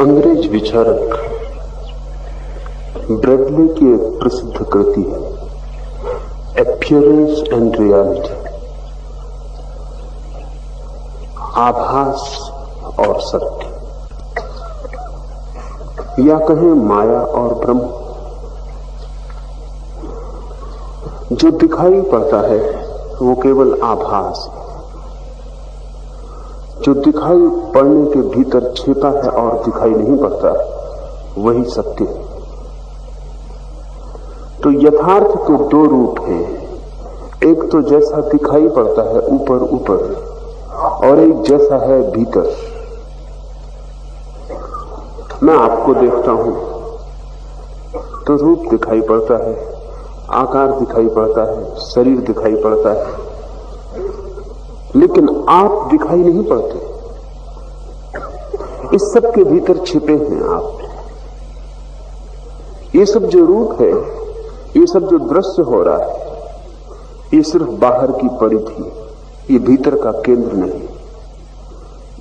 अंग्रेज विचारक ब्रैडली की एक प्रसिद्ध कृति है अपीयरेंस एंड रियलिटी, आभास और सत्य, या कहें माया और ब्रह्म। जो दिखाई पड़ता है वो केवल आभास है, जो दिखाई पड़ने के भीतर छिपा है और दिखाई नहीं पड़ता वही सत्य है। तो यथार्थ के दो रूप हैं, एक तो जैसा दिखाई पड़ता है ऊपर ऊपर, और एक जैसा है भीतर। मैं आपको देखता हूं तो रूप दिखाई पड़ता है, आकार दिखाई पड़ता है, शरीर दिखाई पड़ता है, लेकिन आप दिखाई नहीं पड़ते। इस सब के भीतर छिपे हैं आप। ये सब जो रूप है, ये सब जो दृश्य हो रहा है, ये सिर्फ बाहर की परिधि, ये भीतर का केंद्र नहीं।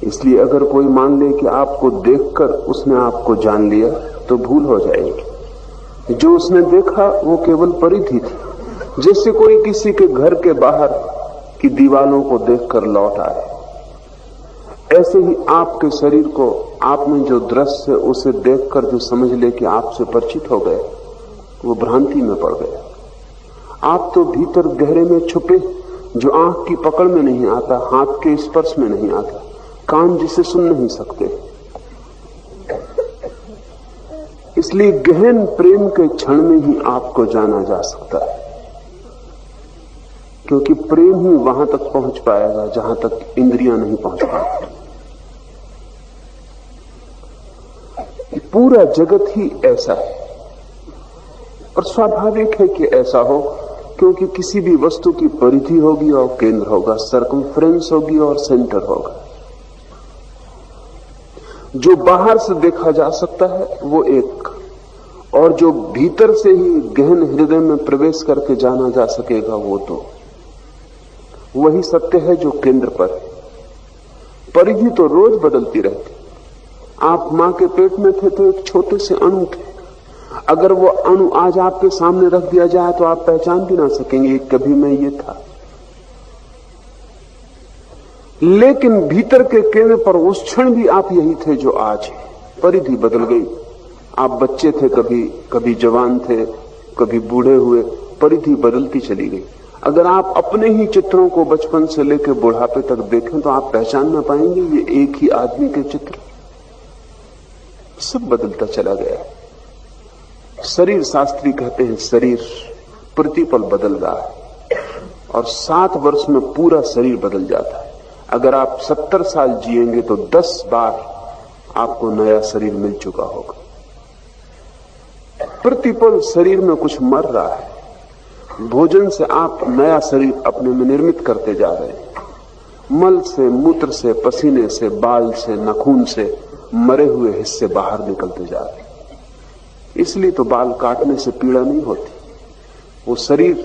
इसलिए अगर कोई मान ले कि आपको देखकर उसने आपको जान लिया तो भूल हो जाएगी। जो उसने देखा वो केवल परिधि थी, जैसे कोई किसी के घर के बाहर की दीवालों को देखकर लौट आए। ऐसे ही आपके शरीर को आपने जो दृश्य उसे देखकर जो समझ ले कि आपसे परिचित हो गए, वो भ्रांति में पड़ गए। आप तो भीतर गहरे में छुपे, जो आंख की पकड़ में नहीं आता, हाथ के स्पर्श में नहीं आता, कान जिसे सुन नहीं सकते। इसलिए गहन प्रेम के क्षण में ही आपको जाना जा सकता है, क्योंकि प्रेम ही वहां तक पहुंच पाएगा जहां तक इंद्रियां नहीं पहुंच पाती। पूरा जगत ही ऐसा है, और स्वाभाविक है कि ऐसा हो, क्योंकि किसी भी वस्तु की परिधि होगी और केंद्र होगा, सर्कमफ्रेंस होगी और सेंटर होगा। जो बाहर से देखा जा सकता है वो एक, और जो भीतर से ही गहन हृदय में प्रवेश करके जाना जा सकेगा वो दो। वही सत्य है जो केंद्र पर है। परिधि तो रोज बदलती रहती। आप मां के पेट में थे तो एक छोटे से अणु थे। अगर वो अणु आज आपके सामने रख दिया जाए तो आप पहचान भी ना सकेंगे कभी मैं ये था। लेकिन भीतर के केंद्र पर उस क्षण भी आप यही थे जो आज है। परिधि बदल गई। आप बच्चे थे, कभी जवान थे, कभी बूढ़े हुए, परिधि बदलती चली गई। अगर आप अपने ही चित्रों को बचपन से लेकर बुढ़ापे तक देखें तो आप पहचान ना पाएंगे ये एक ही आदमी के चित्र। सब बदलता चला गया। शरीर शास्त्री कहते हैं शरीर प्रतिपल बदल रहा है, और 7 वर्ष में पूरा शरीर बदल जाता है। अगर आप 70 साल जिएंगे तो 10 बार आपको नया शरीर मिल चुका होगा। प्रतिपल शरीर में कुछ मर रहा है। भोजन से आप नया शरीर अपने में निर्मित करते जा रहे हैं। मल से, मूत्र से, पसीने से, बाल से, नाखून से मरे हुए हिस्से बाहर निकलते जा रहे हैं। इसलिए तो बाल काटने से पीड़ा नहीं होती। वो शरीर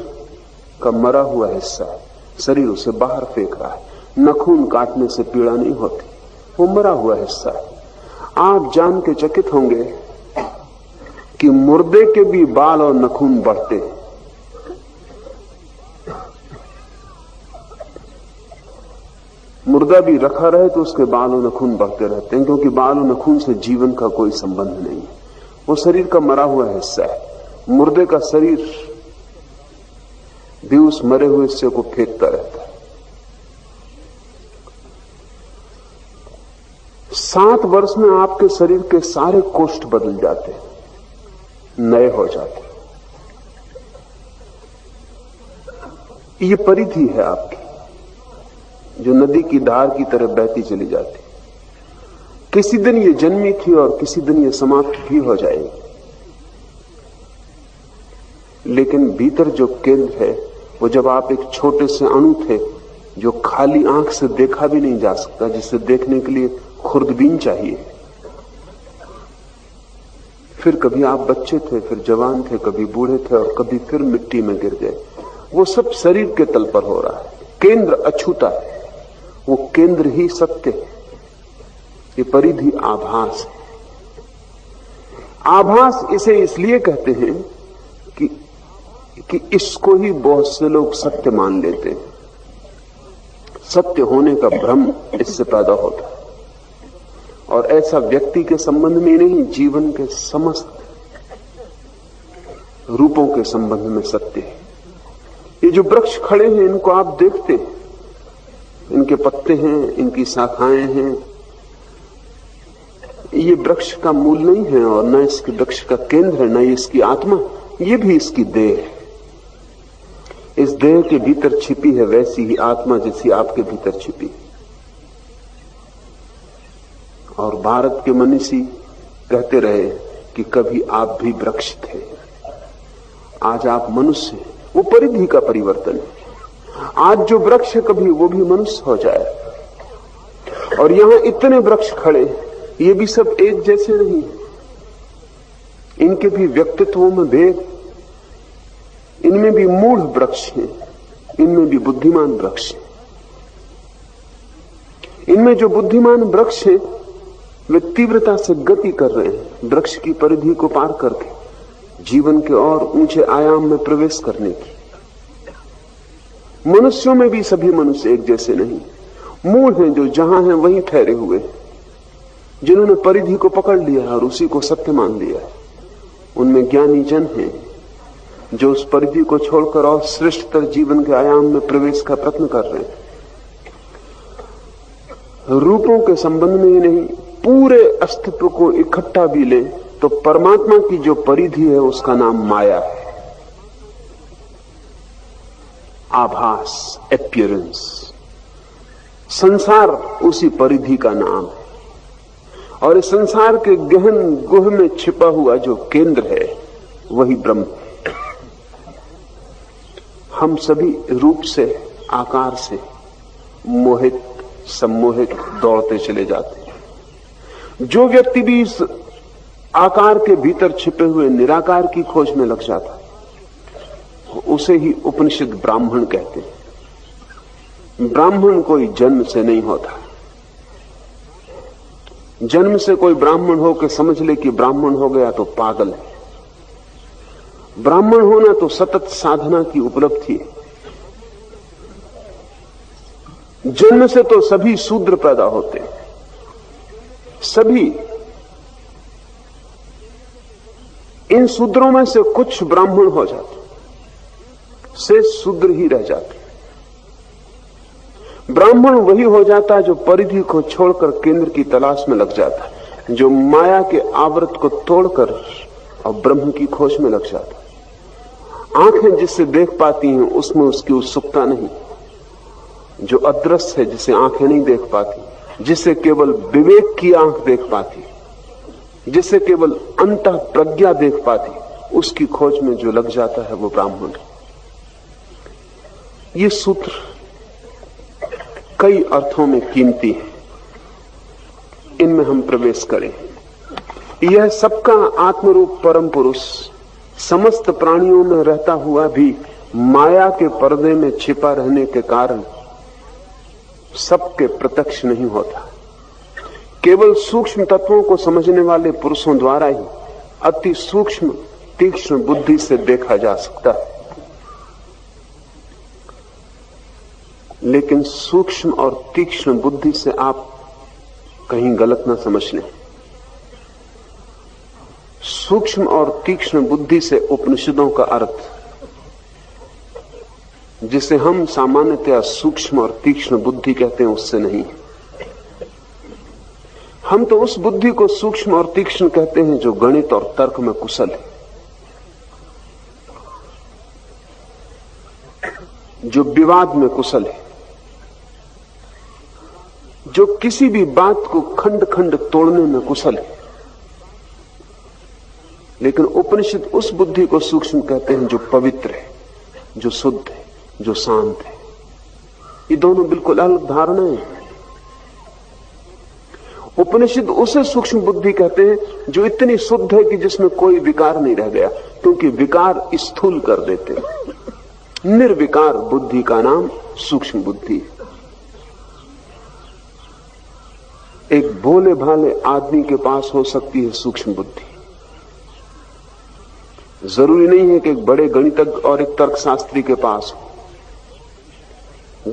का मरा हुआ हिस्सा है, शरीर उसे बाहर फेंक रहा है। नाखून काटने से पीड़ा नहीं होती, वो मरा हुआ हिस्सा है। आप जान के चकित होंगे कि मुर्दे के भी बाल और नाखून बढ़ते हैं। मुर्दा भी रखा रहे तो उसके बाल और नाखून बढ़ते रहते हैं, क्योंकि बाल और नाखून से जीवन का कोई संबंध नहीं है। वो शरीर का मरा हुआ हिस्सा है। मुर्दे का शरीर भी उस मरे हुए हिस्से को फेंकता रहता है। 7 वर्ष में आपके शरीर के सारे कोष्ठ बदल जाते हैं, नए हो जाते हैं। ये परिधि है आपकी, जो नदी की धार की तरह बहती चली जाती। किसी दिन ये जन्मी थी और किसी दिन ये समाप्त भी हो जाएगी। लेकिन भीतर जो केंद्र है वो जब आप एक छोटे से अणु थे, जो खाली आंख से देखा भी नहीं जा सकता, जिसे देखने के लिए खुर्दबीन चाहिए। फिर कभी आप बच्चे थे, फिर जवान थे, कभी बूढ़े थे, और कभी फिर मिट्टी में गिर गए। वो सब शरीर के तल पर हो रहा है। केंद्र अछूता है, वो केंद्र ही सत्य है। ये परिधि आभास है। आभास इसे इसलिए कहते हैं कि इसको ही बहुत से लोग सत्य मान लेते हैं। सत्य होने का भ्रम इससे पैदा होता है, और ऐसा व्यक्ति के संबंध में नहीं, जीवन के समस्त रूपों के संबंध में सत्य है। ये जो वृक्ष खड़े हैं, इनको आप देखते हैं, इनके पत्ते हैं, इनकी शाखाएं हैं, ये वृक्ष का मूल नहीं है, और न इसके वृक्ष का केंद्र है, न इसकी आत्मा, ये भी इसकी देह है। इस देह के भीतर छिपी है वैसी ही आत्मा जैसी आपके भीतर छिपी। और भारत के मनीषी कहते रहे कि कभी आप भी वृक्ष थे, आज आप मनुष्य हैं। वो परिधि का परिवर्तन है। आज जो वृक्ष है कभी वो भी मनुष्य हो जाए। और यहां इतने वृक्ष खड़े, ये भी सब एक जैसे नहीं, इनके भी व्यक्तित्वों में भेद, इनमें भी मूढ़ वृक्ष हैं, इनमें भी बुद्धिमान वृक्ष हैं। इनमें जो बुद्धिमान वृक्ष हैं वे तीव्रता से गति कर रहे हैं वृक्ष की परिधि को पार करके जीवन के और ऊंचे आयाम में प्रवेश करने की। मनुष्यों में भी सभी मनुष्य एक जैसे नहीं, मूढ़ हैं जो जहां हैं वहीं ठहरे हुए, जिन्होंने परिधि को पकड़ लिया और उसी को सत्य मान लिया। उनमें ज्ञानी जन हैं जो उस परिधि को छोड़कर और श्रेष्ठतर जीवन के आयाम में प्रवेश का प्रयत्न कर रहे हैं। रूपों के संबंध में ही नहीं, पूरे अस्तित्व को इकट्ठा भी ले तो परमात्मा की जो परिधि है उसका नाम माया है, आभास, अपीयरेंस। संसार उसी परिधि का नाम है, और इस संसार के गहन गुह में छिपा हुआ जो केंद्र है वही ब्रह्म। हम सभी रूप से, आकार से मोहित, सम्मोहित दौड़ते चले जाते हैं। जो व्यक्ति भी इस आकार के भीतर छिपे हुए निराकार की खोज में लग जाता है, उसे ही उपनिषद ब्राह्मण कहते हैं। ब्राह्मण कोई जन्म से नहीं होता। जन्म से कोई ब्राह्मण हो के समझ ले कि ब्राह्मण हो गया तो पागल है। ब्राह्मण होना तो सतत साधना की उपलब्धि है। जन्म से तो सभी शूद्र पैदा होते हैं, सभी। इन शूद्रों में से कुछ ब्राह्मण हो जाते, से शूद्र ही रह जाते। ब्राह्मण वही हो जाता है जो परिधि को छोड़कर केंद्र की तलाश में लग जाता है, जो माया के आवृत को तोड़कर और ब्रह्म की खोज में लग जाता है। आंखें जिससे देख पाती हैं उसमें उसकी उत्सुकता नहीं। जो अदृश्य है, जिसे आंखें नहीं देख पाती, जिसे केवल विवेक की आंख देख पाती, जिसे केवल अंतः प्रज्ञा देख पाती, उसकी खोज में जो लग जाता है वो ब्राह्मण है। ये सूत्र कई अर्थों में कीमती है, इनमें हम प्रवेश करें। यह सबका आत्मरूप परम पुरुष समस्त प्राणियों में रहता हुआ भी माया के पर्दे में छिपा रहने के कारण सबके प्रत्यक्ष नहीं होता। केवल सूक्ष्म तत्वों को समझने वाले पुरुषों द्वारा ही अति सूक्ष्म तीक्ष्ण बुद्धि से देखा जा सकता है। लेकिन सूक्ष्म और तीक्ष्ण बुद्धि से आप कहीं गलत ना समझ लें। सूक्ष्म और तीक्ष्ण बुद्धि से उपनिषदों का अर्थ, जिसे हम सामान्यतया सूक्ष्म और तीक्ष्ण बुद्धि कहते हैं, उससे नहीं। हम तो उस बुद्धि को सूक्ष्म और तीक्ष्ण कहते हैं जो गणित और तर्क में कुशल है, जो विवाद में कुशल है, जो किसी भी बात को खंड खंड तोड़ने में कुशल है। लेकिन उपनिषद उस बुद्धि को सूक्ष्म कहते हैं जो पवित्र है, जो शुद्ध है, जो शांत है। ये दोनों बिल्कुल अलग धारणाएं हैं। उपनिषद उसे सूक्ष्म बुद्धि कहते हैं जो इतनी शुद्ध है कि जिसमें कोई विकार नहीं रह गया, क्योंकि विकार स्थूल कर देते हैं। निर्विकार बुद्धि का नाम सूक्ष्म बुद्धि है। एक भोले भाले आदमी के पास हो सकती है सूक्ष्म बुद्धि, जरूरी नहीं है कि एक बड़े गणितज्ञ और एक तर्कशास्त्री के पास हो।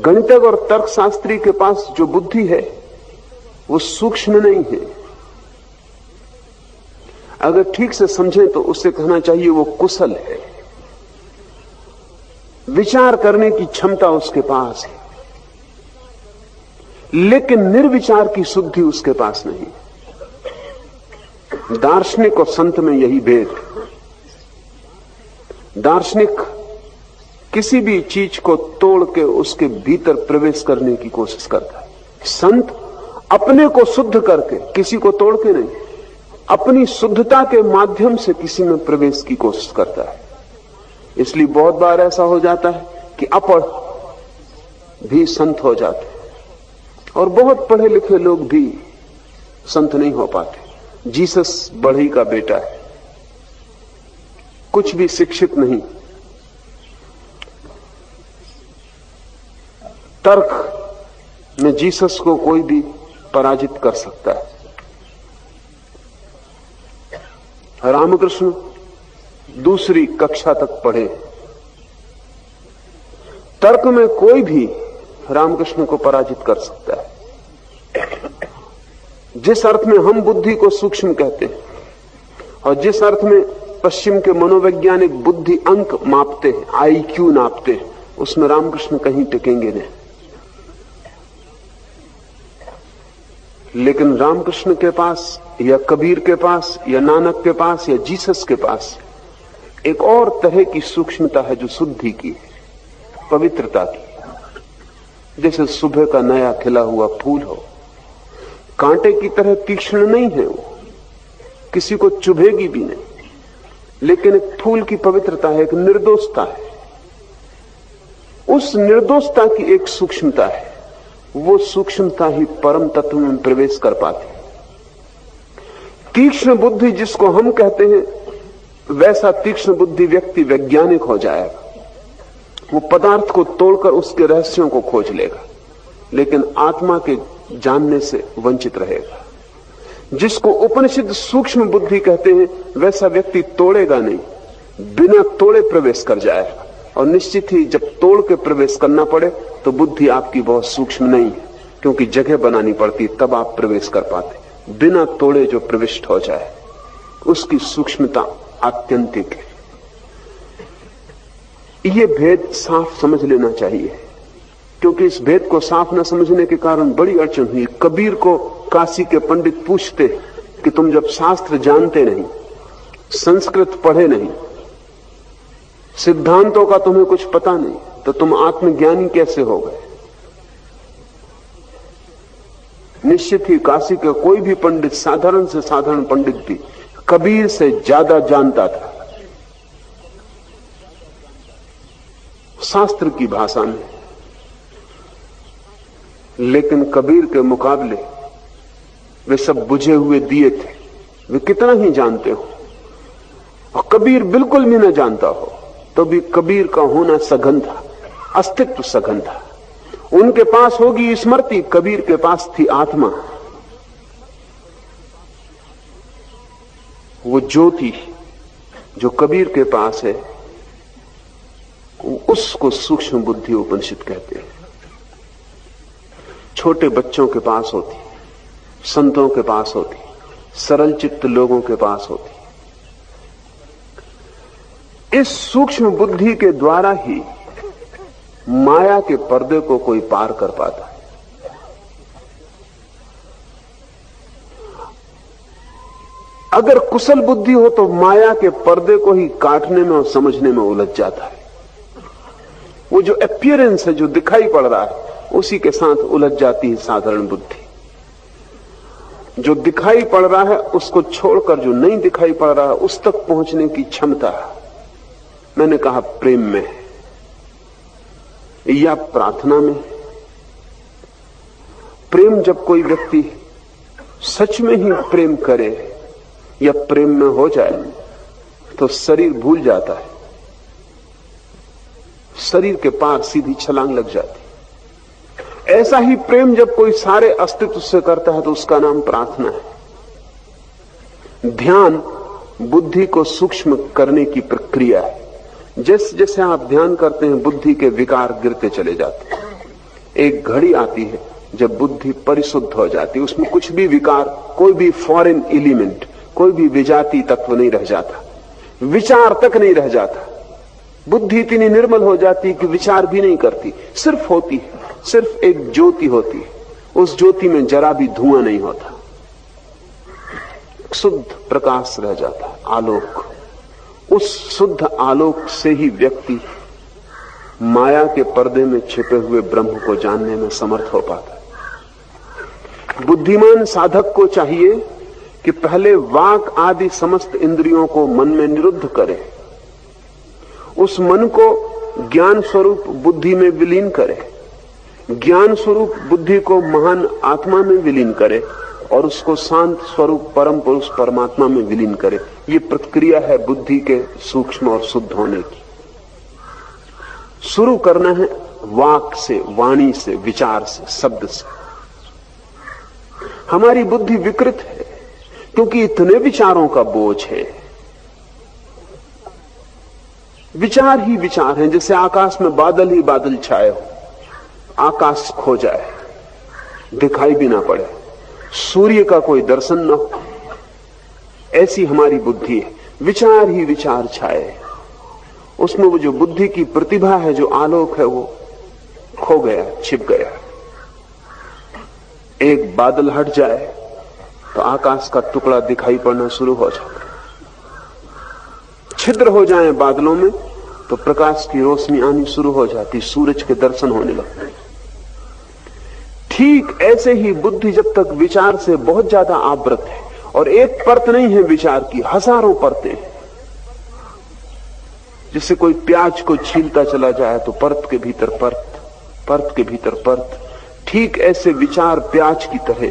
गणितज्ञ और तर्कशास्त्री के पास जो बुद्धि है वो सूक्ष्म नहीं है। अगर ठीक से समझें तो उससे कहना चाहिए वो कुशल है। विचार करने की क्षमता उसके पास है, लेकिन निर्विचार की शुद्धि उसके पास नहीं। दार्शनिक और संत में यही भेद है। दार्शनिक किसी भी चीज को तोड़ के उसके भीतर प्रवेश करने की कोशिश करता है। संत अपने को शुद्ध करके, किसी को तोड़ के नहीं, अपनी शुद्धता के माध्यम से किसी में प्रवेश की कोशिश करता है। इसलिए बहुत बार ऐसा हो जाता है कि अपढ़ भी संत हो जाते और बहुत पढ़े लिखे लोग भी संत नहीं हो पाते। जीसस बढ़ई का बेटा है, कुछ भी शिक्षित नहीं। तर्क में जीसस को कोई भी पराजित कर सकता है। रामकृष्ण दूसरी कक्षा तक पढ़े, तर्क में कोई भी रामकृष्ण को पराजित कर सकता है। जिस अर्थ में हम बुद्धि को सूक्ष्म कहते हैं और जिस अर्थ में पश्चिम के मनोवैज्ञानिक बुद्धि अंक मापते हैं, आईक्यू नापते हैं, उसमें रामकृष्ण कहीं टिकेंगे नहीं। लेकिन रामकृष्ण के पास या कबीर के पास या नानक के पास या जीसस के पास एक और तरह की सूक्ष्मता है जो शुद्धि की है, पवित्रता की। जैसे सुबह का नया खिला हुआ फूल हो, कांटे की तरह तीक्ष्ण नहीं है वो, किसी को चुभेगी भी नहीं, लेकिन एक फूल की पवित्रता है, एक निर्दोषता है। उस निर्दोषता की एक सूक्ष्मता है, वो सूक्ष्मता ही परम तत्व में प्रवेश कर पाती। तीक्ष्ण बुद्धि जिसको हम कहते हैं, वैसा तीक्ष्ण बुद्धि व्यक्ति वैज्ञानिक हो जाएगा। वो पदार्थ को तोड़कर उसके रहस्यों को खोज लेगा, लेकिन आत्मा के जानने से वंचित रहेगा। जिसको उपनिषद सूक्ष्म बुद्धि कहते हैं, वैसा व्यक्ति तोड़ेगा नहीं, बिना तोड़े प्रवेश कर जाएगा। और निश्चित ही जब तोड़ के प्रवेश करना पड़े तो बुद्धि आपकी बहुत सूक्ष्म नहीं है, क्योंकि जगह बनानी पड़ती, तब आप प्रवेश कर पाते। बिना तोड़े जो प्रविष्ट हो जाए उसकी सूक्ष्मता आत्यंतिक है। ये भेद साफ समझ लेना चाहिए, क्योंकि इस भेद को साफ न समझने के कारण बड़ी अड़चन हुई। कबीर को काशी के पंडित पूछते कि तुम जब शास्त्र जानते नहीं, संस्कृत पढ़े नहीं, सिद्धांतों का तुम्हें कुछ पता नहीं, तो तुम आत्मज्ञानी कैसे हो गए? निश्चित ही काशी के कोई भी पंडित, साधारण से साधारण पंडित भी कबीर से ज्यादा जानता था शास्त्र की भाषा में, लेकिन कबीर के मुकाबले वे सब बुझे हुए दिए थे। वे कितना ही जानते हो, और कबीर बिल्कुल भी न जानता हो, तो भी कबीर का होना सघन था, अस्तित्व सघन था। उनके पास होगी स्मृति, कबीर के पास थी आत्मा। वो ज्योति जो कबीर के पास है, उसको सूक्ष्म बुद्धि उपनिषद कहते हैं। छोटे बच्चों के पास होती, संतों के पास होती, सरल चित्त लोगों के पास होती। इस सूक्ष्म बुद्धि के द्वारा ही माया के पर्दे को कोई पार कर पाता है। अगर कुशल बुद्धि हो तो माया के पर्दे को ही काटने में और समझने में उलझ जाता है। वो जो अपीयरेंस है, जो दिखाई पड़ रहा है, उसी के साथ उलझ जाती है साधारण बुद्धि। जो दिखाई पड़ रहा है उसको छोड़कर जो नहीं दिखाई पड़ रहा है उस तक पहुंचने की क्षमता, मैंने कहा, प्रेम में या प्रार्थना में। प्रेम जब कोई व्यक्ति सच में ही प्रेम करे या प्रेम में हो जाए तो शरीर भूल जाता है, शरीर के पार सीधी छलांग लग जाती। ऐसा ही प्रेम जब कोई सारे अस्तित्व से करता है तो उसका नाम प्रार्थना है। ध्यान बुद्धि को सूक्ष्म करने की प्रक्रिया है। जैसे जैसे आप ध्यान करते हैं बुद्धि के विकार गिरते चले जाते हैं। एक घड़ी आती है जब बुद्धि परिशुद्ध हो जाती है, उसमें कुछ भी विकार, कोई भी फॉरेन एलिमेंट, कोई भी विजाती तत्व नहीं रह जाता, विचार तक नहीं रह जाता। बुद्धि इतनी निर्मल हो जाती है कि विचार भी नहीं करती, सिर्फ होती है, सिर्फ एक ज्योति होती है। उस ज्योति में जरा भी धुआं नहीं होता, शुद्ध प्रकाश रह जाता है, आलोक। उस शुद्ध आलोक से ही व्यक्ति माया के पर्दे में छिपे हुए ब्रह्म को जानने में समर्थ हो पाता है। बुद्धिमान साधक को चाहिए कि पहले वाक आदि समस्त इंद्रियों को मन में निरुद्ध करे, उस मन को ज्ञान स्वरूप बुद्धि में विलीन करे, ज्ञान स्वरूप बुद्धि को महान आत्मा में विलीन करे और उसको शांत स्वरूप परम पुरुष परमात्मा में विलीन करे। ये प्रक्रिया है बुद्धि के सूक्ष्म और शुद्ध होने की। शुरू करना है वाक से, वाणी से, विचार से, शब्द से। हमारी बुद्धि विकृत है क्योंकि इतने विचारों का बोझ है। विचार ही विचार हैं, जैसे आकाश में बादल ही बादल छाए हो, आकाश खो जाए, दिखाई भी ना पड़े, सूर्य का कोई दर्शन न हो, ऐसी हमारी बुद्धि है। विचार ही विचार छाए, उसमें वो जो बुद्धि की प्रतिभा है, जो आलोक है, वो खो गया, छिप गया। एक बादल हट जाए तो आकाश का टुकड़ा दिखाई पड़ना शुरू हो जाता। छिद्र हो जाए बादलों में तो प्रकाश की रोशनी आनी शुरू हो जाती, सूरज के दर्शन होने लगते। ठीक ऐसे ही बुद्धि जब तक विचार से बहुत ज्यादा आवृत है, और एक परत नहीं है विचार की, हजारों परतें हैं। जिससे कोई प्याज को छीलता चला जाए तो परत के भीतर परत, परत के भीतर परत। ठीक ऐसे विचार प्याज की तरह,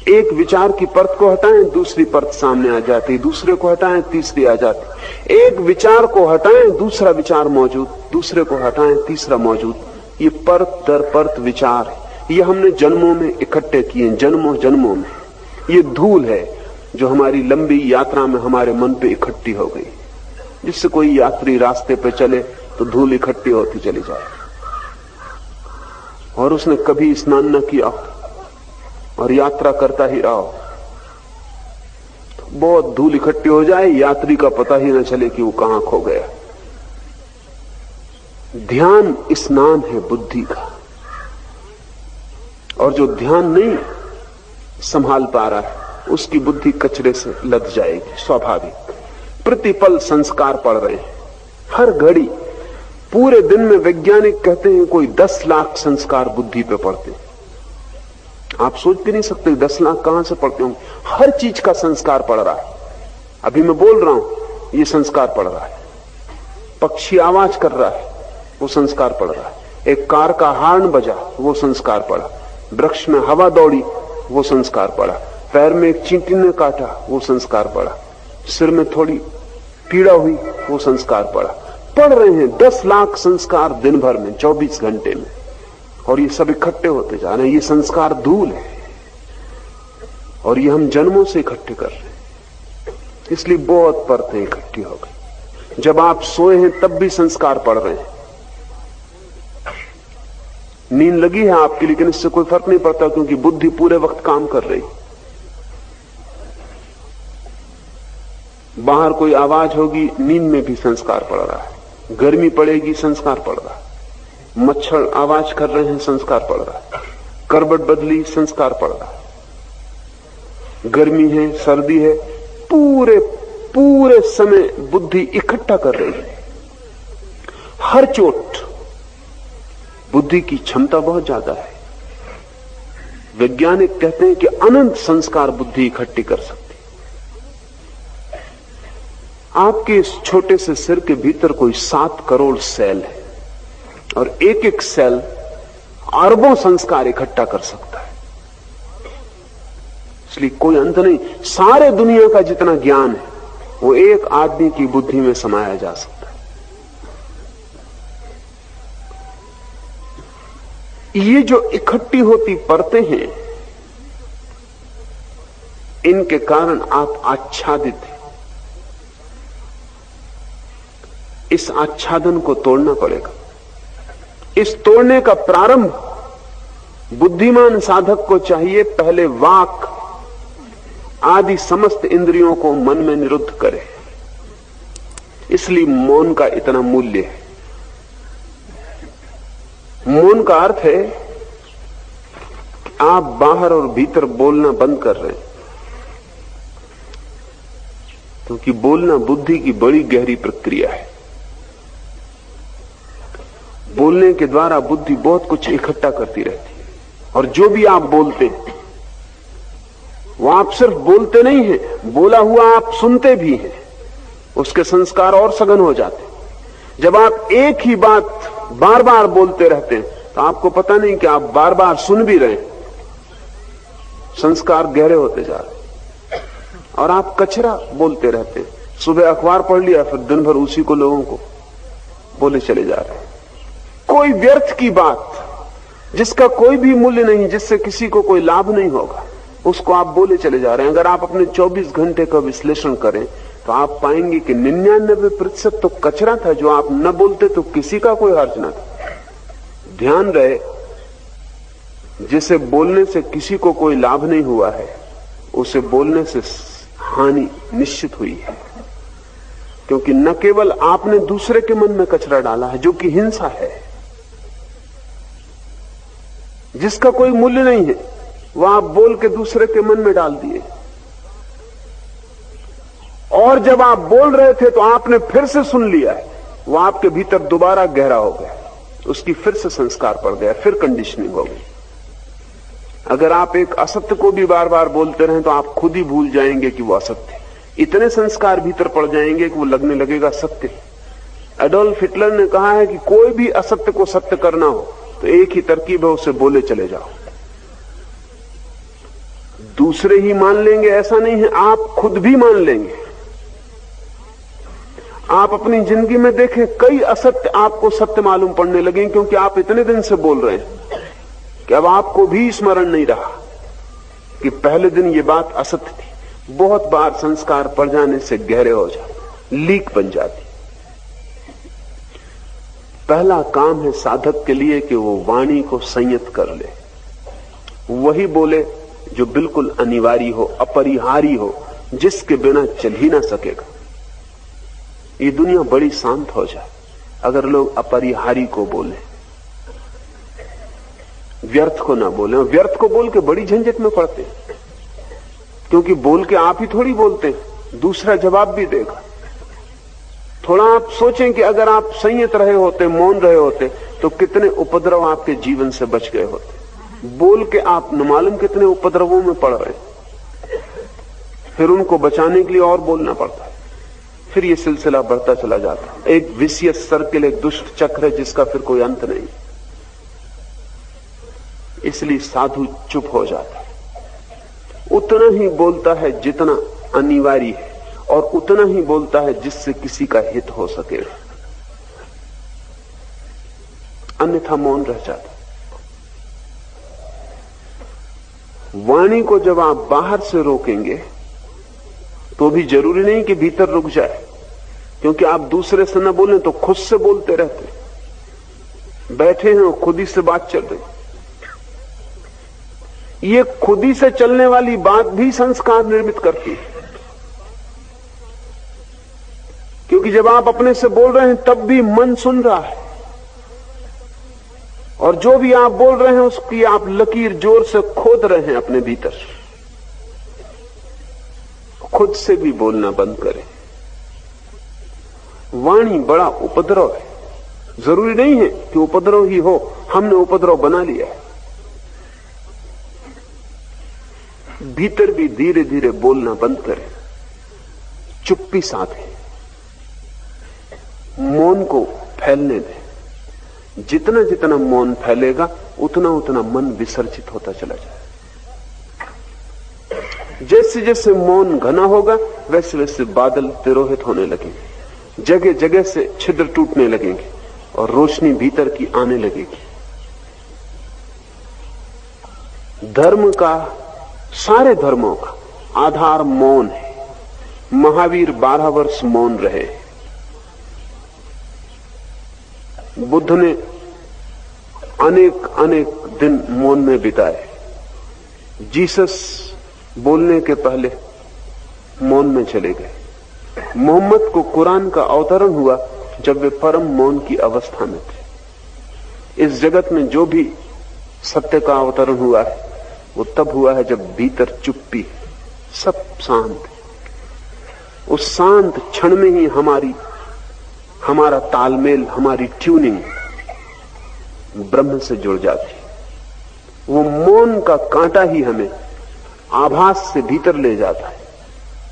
एक विचार की परत को हटाएं दूसरी परत सामने आ जाती, दूसरे को हटाएं तीसरी आ जाती। एक विचार को हटाएं दूसरा विचार मौजूद, दूसरे को हटाएं तीसरा मौजूद। ये परत दर परत विचार है। ये हमने जन्मों में इकट्ठे किए, जन्मों जन्मों में। ये धूल है जो हमारी लंबी यात्रा में हमारे मन पे इकट्ठी हो गई। जिससे कोई यात्री रास्ते पे चले तो धूल इकट्ठी होती चली जाए, और उसने कभी स्नान न किया और यात्रा करता ही रहा हो, तो बहुत धूल इकट्ठी हो जाए, यात्री का पता ही न चले कि वो कहां खो गया। ध्यान स्नान है बुद्धि का, और जो ध्यान नहीं संभाल पा रहा है उसकी बुद्धि कचरे से लद जाएगी, स्वाभाविक। प्रतिपल संस्कार पड़ रहे हैं, हर घड़ी। पूरे दिन में वैज्ञानिक कहते हैं कोई 10 लाख संस्कार बुद्धि पे पड़ते हैं। आप सोच भी नहीं सकते 10 लाख कहां से पड़ते होंगे। हर चीज का संस्कार पड़ रहा है। अभी मैं बोल रहा हूं, ये संस्कार पड़ रहा है। पक्षी आवाज कर रहा है, वो संस्कार पड़ रहा है। एक कार का हॉर्न बजा, वो संस्कार पड़ा। वृक्ष में हवा दौड़ी, वो संस्कार पड़ा। पैर में एक चींटी ने काटा, वो संस्कार पड़ा। सिर में थोड़ी पीड़ा हुई, वो संस्कार पड़ा। पढ़ रहे हैं 10 लाख संस्कार दिन भर में, 24 घंटे में, और ये सब इकट्ठे होते जा रहे हैं। ये संस्कार धूल है, और ये हम जन्मों से इकट्ठे कर रहे हैं। इसलिए बहुत परतें इकट्ठी हो गई। जब आप सोए हैं तब भी संस्कार पड़ रहे हैं। नींद लगी है आपकी, लेकिन इससे कोई फर्क नहीं पड़ता, क्योंकि बुद्धि पूरे वक्त काम कर रही। बाहर कोई आवाज होगी, नींद में भी संस्कार पड़ रहा है। गर्मी पड़ेगी, संस्कार पड़ रहा है। मच्छर आवाज कर रहे हैं, संस्कार पड़ रहा है। करवट बदली, संस्कार पड़ रहा है। गर्मी है, सर्दी है, पूरे समय बुद्धि इकट्ठा कर रही है। हर चोट। बुद्धि की क्षमता बहुत ज्यादा है। वैज्ञानिक कहते हैं कि अनंत संस्कार बुद्धि इकट्ठी कर सकती। आपके इस छोटे से सिर के भीतर कोई 7 करोड़ सेल है, और एक एक सेल अरबों संस्कार इकट्ठा कर सकता है। इसलिए कोई अंत नहीं। सारे दुनिया का जितना ज्ञान है वो एक आदमी की बुद्धि में समाया जा सकता है। ये जो इकट्ठी होती परतें हैं, इनके कारण आप आच्छादित हैं, इस आच्छादन को तोड़ना पड़ेगा। इस तोड़ने का प्रारंभ बुद्धिमान साधक को चाहिए। पहले वाक आदि समस्त इंद्रियों को मन में निरुद्ध करे। इसलिए मौन का इतना मूल्य है। मौन का अर्थ है कि आप बाहर और भीतर बोलना बंद कर रहे हैं, क्योंकि बोलना बुद्धि की बड़ी गहरी प्रक्रिया है। बोलने के द्वारा बुद्धि बहुत कुछ इकट्ठा करती रहती है, और जो भी आप बोलते हैं वो आप सिर्फ बोलते नहीं हैं, बोला हुआ आप सुनते भी हैं। उसके संस्कार और सघन हो जाते हैं। जब आप एक ही बात बार बार बोलते रहते हैं तो आपको पता नहीं कि आप बार बार सुन भी रहे हैं। संस्कार गहरे होते जा रहे हैं और आप कचरा बोलते रहते हैं। सुबह अखबार पढ़ लिया, फिर दिन भर उसी को लोगों को बोले चले जा रहे हैं। कोई व्यर्थ की बात जिसका कोई भी मूल्य नहीं, जिससे किसी को कोई लाभ नहीं होगा, उसको आप बोले चले जा रहे हैं। अगर आप अपने 24 घंटे का विश्लेषण करें तो आप पाएंगे कि 99% तो कचरा था जो आप न बोलते तो किसी का कोई हर्ज न था। ध्यान रहे, जिसे बोलने से किसी को कोई लाभ नहीं हुआ है, उसे बोलने से हानि निश्चित हुई है। क्योंकि न केवल आपने दूसरे के मन में कचरा डाला है, जो कि हिंसा है, जिसका कोई मूल्य नहीं है, वह आप बोल के दूसरे के मन में डाल दिए। और जब आप बोल रहे थे तो आपने फिर से सुन लिया है, वह आपके भीतर दोबारा गहरा हो गया, उसकी फिर से संस्कार पड़ गया, फिर कंडीशनिंग हो गई। अगर आप एक असत्य को भी बार बार बोलते रहें तो आप खुद ही भूल जाएंगे कि वो असत्य है। इतने संस्कार भीतर पड़ जाएंगे कि वो लगने लगेगा सत्य। एडोल्फ हिटलर ने कहा है कि कोई भी असत्य को सत्य करना हो तो एक ही तरकीब है, उसे बोले चले जाओ। दूसरे ही मान लेंगे ऐसा नहीं है, आप खुद भी मान लेंगे। आप अपनी जिंदगी में देखें, कई असत्य आपको सत्य मालूम पड़ने लगे, क्योंकि आप इतने दिन से बोल रहे हैं कि अब आपको भी स्मरण नहीं रहा कि पहले दिन ये बात असत्य थी। बहुत बार संस्कार पड़ जाने से गहरे हो जाते, लीक बन जाती। पहला काम है साधक के लिए कि वो वाणी को संयत कर ले, वही बोले जो बिल्कुल अनिवार्य हो, अपरिहार्य हो, जिसके बिना चल ही ना सकेगा। ये दुनिया बड़ी शांत हो जाए अगर लोग अपरिहार्य को बोले, व्यर्थ को ना बोले। व्यर्थ को बोल के बड़ी झंझट में पड़ते हैं, क्योंकि बोल के आप ही थोड़ी बोलते हैं, दूसरा जवाब भी देगा। थोड़ा आप सोचें कि अगर आप संयत रहे होते, मौन रहे होते, तो कितने उपद्रव आपके जीवन से बच गए होते। बोल के आप न मालूम कितने उपद्रवों में पड़ रहे, फिर उनको बचाने के लिए और बोलना पड़ता है, फिर ये सिलसिला बढ़ता चला जाता है। एक विशियस सर्किल, एक दुष्ट चक्र है जिसका फिर कोई अंत नहीं। इसलिए साधु चुप हो जाता है, उतना ही बोलता है जितना अनिवार्य है, और उतना ही बोलता है जिससे किसी का हित हो सके, अन्यथा मौन रह जाता। वाणी को जब आप बाहर से रोकेंगे तो भी जरूरी नहीं कि भीतर रुक जाए, क्योंकि आप दूसरे से न बोलें तो खुद से बोलते रहते। बैठे हैं और खुद ही से बात चल रही, ये खुद ही से चलने वाली बात भी संस्कार निर्मित करती है। क्योंकि जब आप अपने से बोल रहे हैं तब भी मन सुन रहा है, और जो भी आप बोल रहे हैं उसकी आप लकीर जोर से खोद रहे हैं अपने भीतर। खुद से भी बोलना बंद करें। वाणी बड़ा उपद्रव है, जरूरी नहीं है कि उपद्रव ही हो, हमने उपद्रव बना लिया है। भीतर भी धीरे धीरे बोलना बंद करें, चुप्पी साधें, मौन को फैलने दें। जितना जितना मौन फैलेगा उतना उतना मन विसर्जित होता चला जाए। जैसे जैसे मौन घना होगा वैसे वैसे बादल तिरोहित होने लगेंगे, जगह जगह से छिद्र टूटने लगेंगे और रोशनी भीतर की आने लगेगी। धर्म का, सारे धर्मों का आधार मौन है। महावीर 12 वर्ष मौन रहे। बुद्ध ने अनेक अनेक दिन मौन में बिताए। जीसस बोलने के पहले मौन में चले गए। मोहम्मद को कुरान का अवतरण हुआ जब वे परम मौन की अवस्था में थे। इस जगत में जो भी सत्य का अवतरण हुआ है वो तब हुआ है जब भीतर चुप्पी, सब शांत। उस शांत क्षण में ही हमारा तालमेल, हमारी ट्यूनिंग ब्रह्म से जुड़ जाती। वो मौन का कांटा ही हमें आभास से भीतर ले जाता है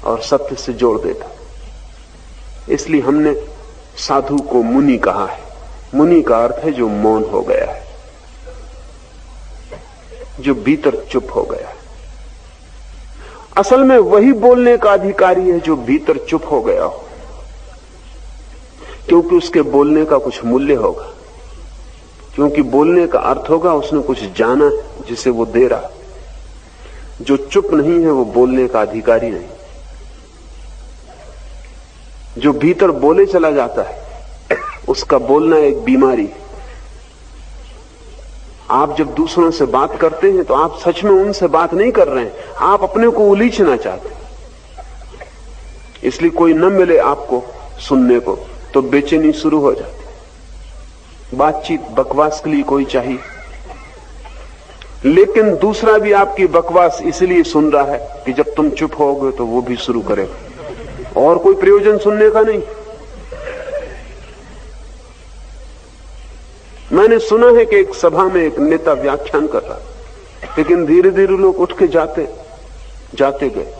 और सत्य से जोड़ देता है। इसलिए हमने साधु को मुनि कहा है। मुनि का अर्थ है जो मौन हो गया है, जो भीतर चुप हो गया है। असल में वही बोलने का अधिकारी है जो भीतर चुप हो गया हो, क्योंकि उसके बोलने का कुछ मूल्य होगा, क्योंकि बोलने का अर्थ होगा उसने कुछ जाना जिसे वो दे रहा। जो चुप नहीं है वो बोलने का अधिकारी नहीं। जो भीतर बोले चला जाता है उसका बोलना एक बीमारी। आप जब दूसरों से बात करते हैं तो आप सच में उनसे बात नहीं कर रहे हैं, आप अपने को उलीचना चाहते हैं। इसलिए कोई न मिले आपको सुनने को तो बेचैनी शुरू हो जाती। बातचीत बकवास के लिए कोई चाहिए, लेकिन दूसरा भी आपकी बकवास इसलिए सुन रहा है कि जब तुम चुप होगे तो वो भी शुरू करेगा, और कोई प्रयोजन सुनने का नहीं। मैंने सुना है कि एक सभा में एक नेता व्याख्यान कर रहा, लेकिन धीरे धीरे लोग उठ के जाते गए।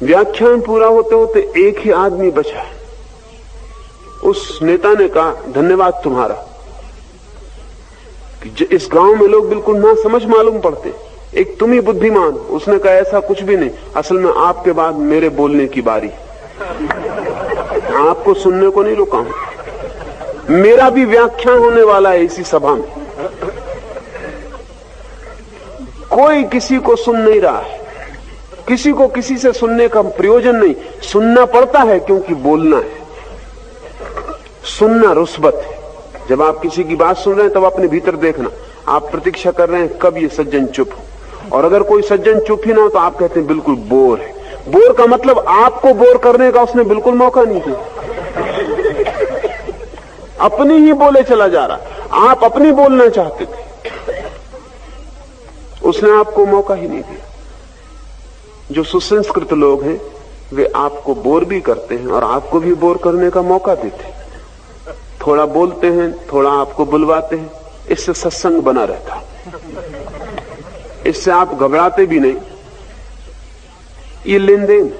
व्याख्यान पूरा होते होते एक ही आदमी बचा। उस नेता ने कहा, धन्यवाद तुम्हारा, कि इस गांव में लोग बिल्कुल ना समझ मालूम पड़ते, एक तुम ही बुद्धिमान। उसने कहा, ऐसा कुछ भी नहीं, असल में आपके बाद मेरे बोलने की बारी, आपको सुनने को नहीं रुका हूं। मेरा भी व्याख्यान होने वाला है इसी सभा में। कोई किसी को सुन नहीं रहा है, किसी को किसी से सुनने का प्रयोजन नहीं। सुनना पड़ता है क्योंकि बोलना है। सुनना रुस्बत है। जब आप किसी की बात सुन रहे हैं तब अपने भीतर देखना, आप प्रतीक्षा कर रहे हैं कब ये सज्जन चुप हो। और अगर कोई सज्जन चुप ही ना हो तो आप कहते हैं बिल्कुल बोर है। बोर का मतलब आपको बोर करने का उसने बिल्कुल मौका नहीं दिया, अपनी ही बोले चला जा रहा। आप अपनी बोलना चाहते थे, उसने आपको मौका ही नहीं दिया। जो सुसंस्कृत लोग हैं वे आपको बोर भी करते हैं और आपको भी बोर करने का मौका देते हैं। थोड़ा बोलते हैं, थोड़ा आपको बुलवाते हैं, इससे सत्संग बना रहता, इससे आप घबराते भी नहीं। ये लेन देन,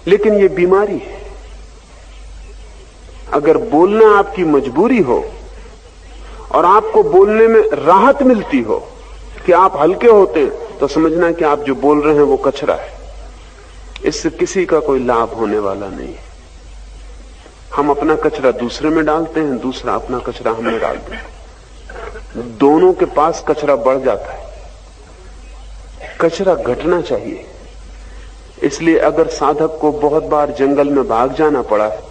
लेकिन ये बीमारी है। अगर बोलना आपकी मजबूरी हो और आपको बोलने में राहत मिलती हो कि आप हल्के होते हैं, तो समझना कि आप जो बोल रहे हैं वो कचरा है। इससे किसी का कोई लाभ होने वाला नहीं है। हम अपना कचरा दूसरे में डालते हैं, दूसरा अपना कचरा हमें डालते हैं। दोनों के पास कचरा बढ़ जाता है। कचरा घटना चाहिए। इसलिए अगर साधक को बहुत बार जंगल में भाग जाना पड़ा है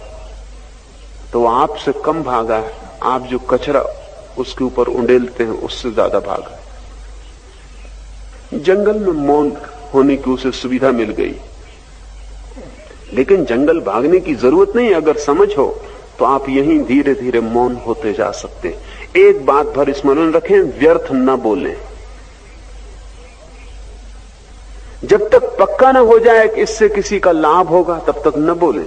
तो आपसे कम भागा है। आप जो कचरा उसके ऊपर उंडेलते हैं उससे ज्यादा भागा है। जंगल में मौन होने की उसे सुविधा मिल गई, लेकिन जंगल भागने की जरूरत नहीं। अगर समझ हो तो आप यहीं धीरे धीरे मौन होते जा सकते। एक बात भर स्मरण रखें, व्यर्थ न बोलें। जब तक पक्का न हो जाए कि इससे किसी का लाभ होगा तब तक न बोलें।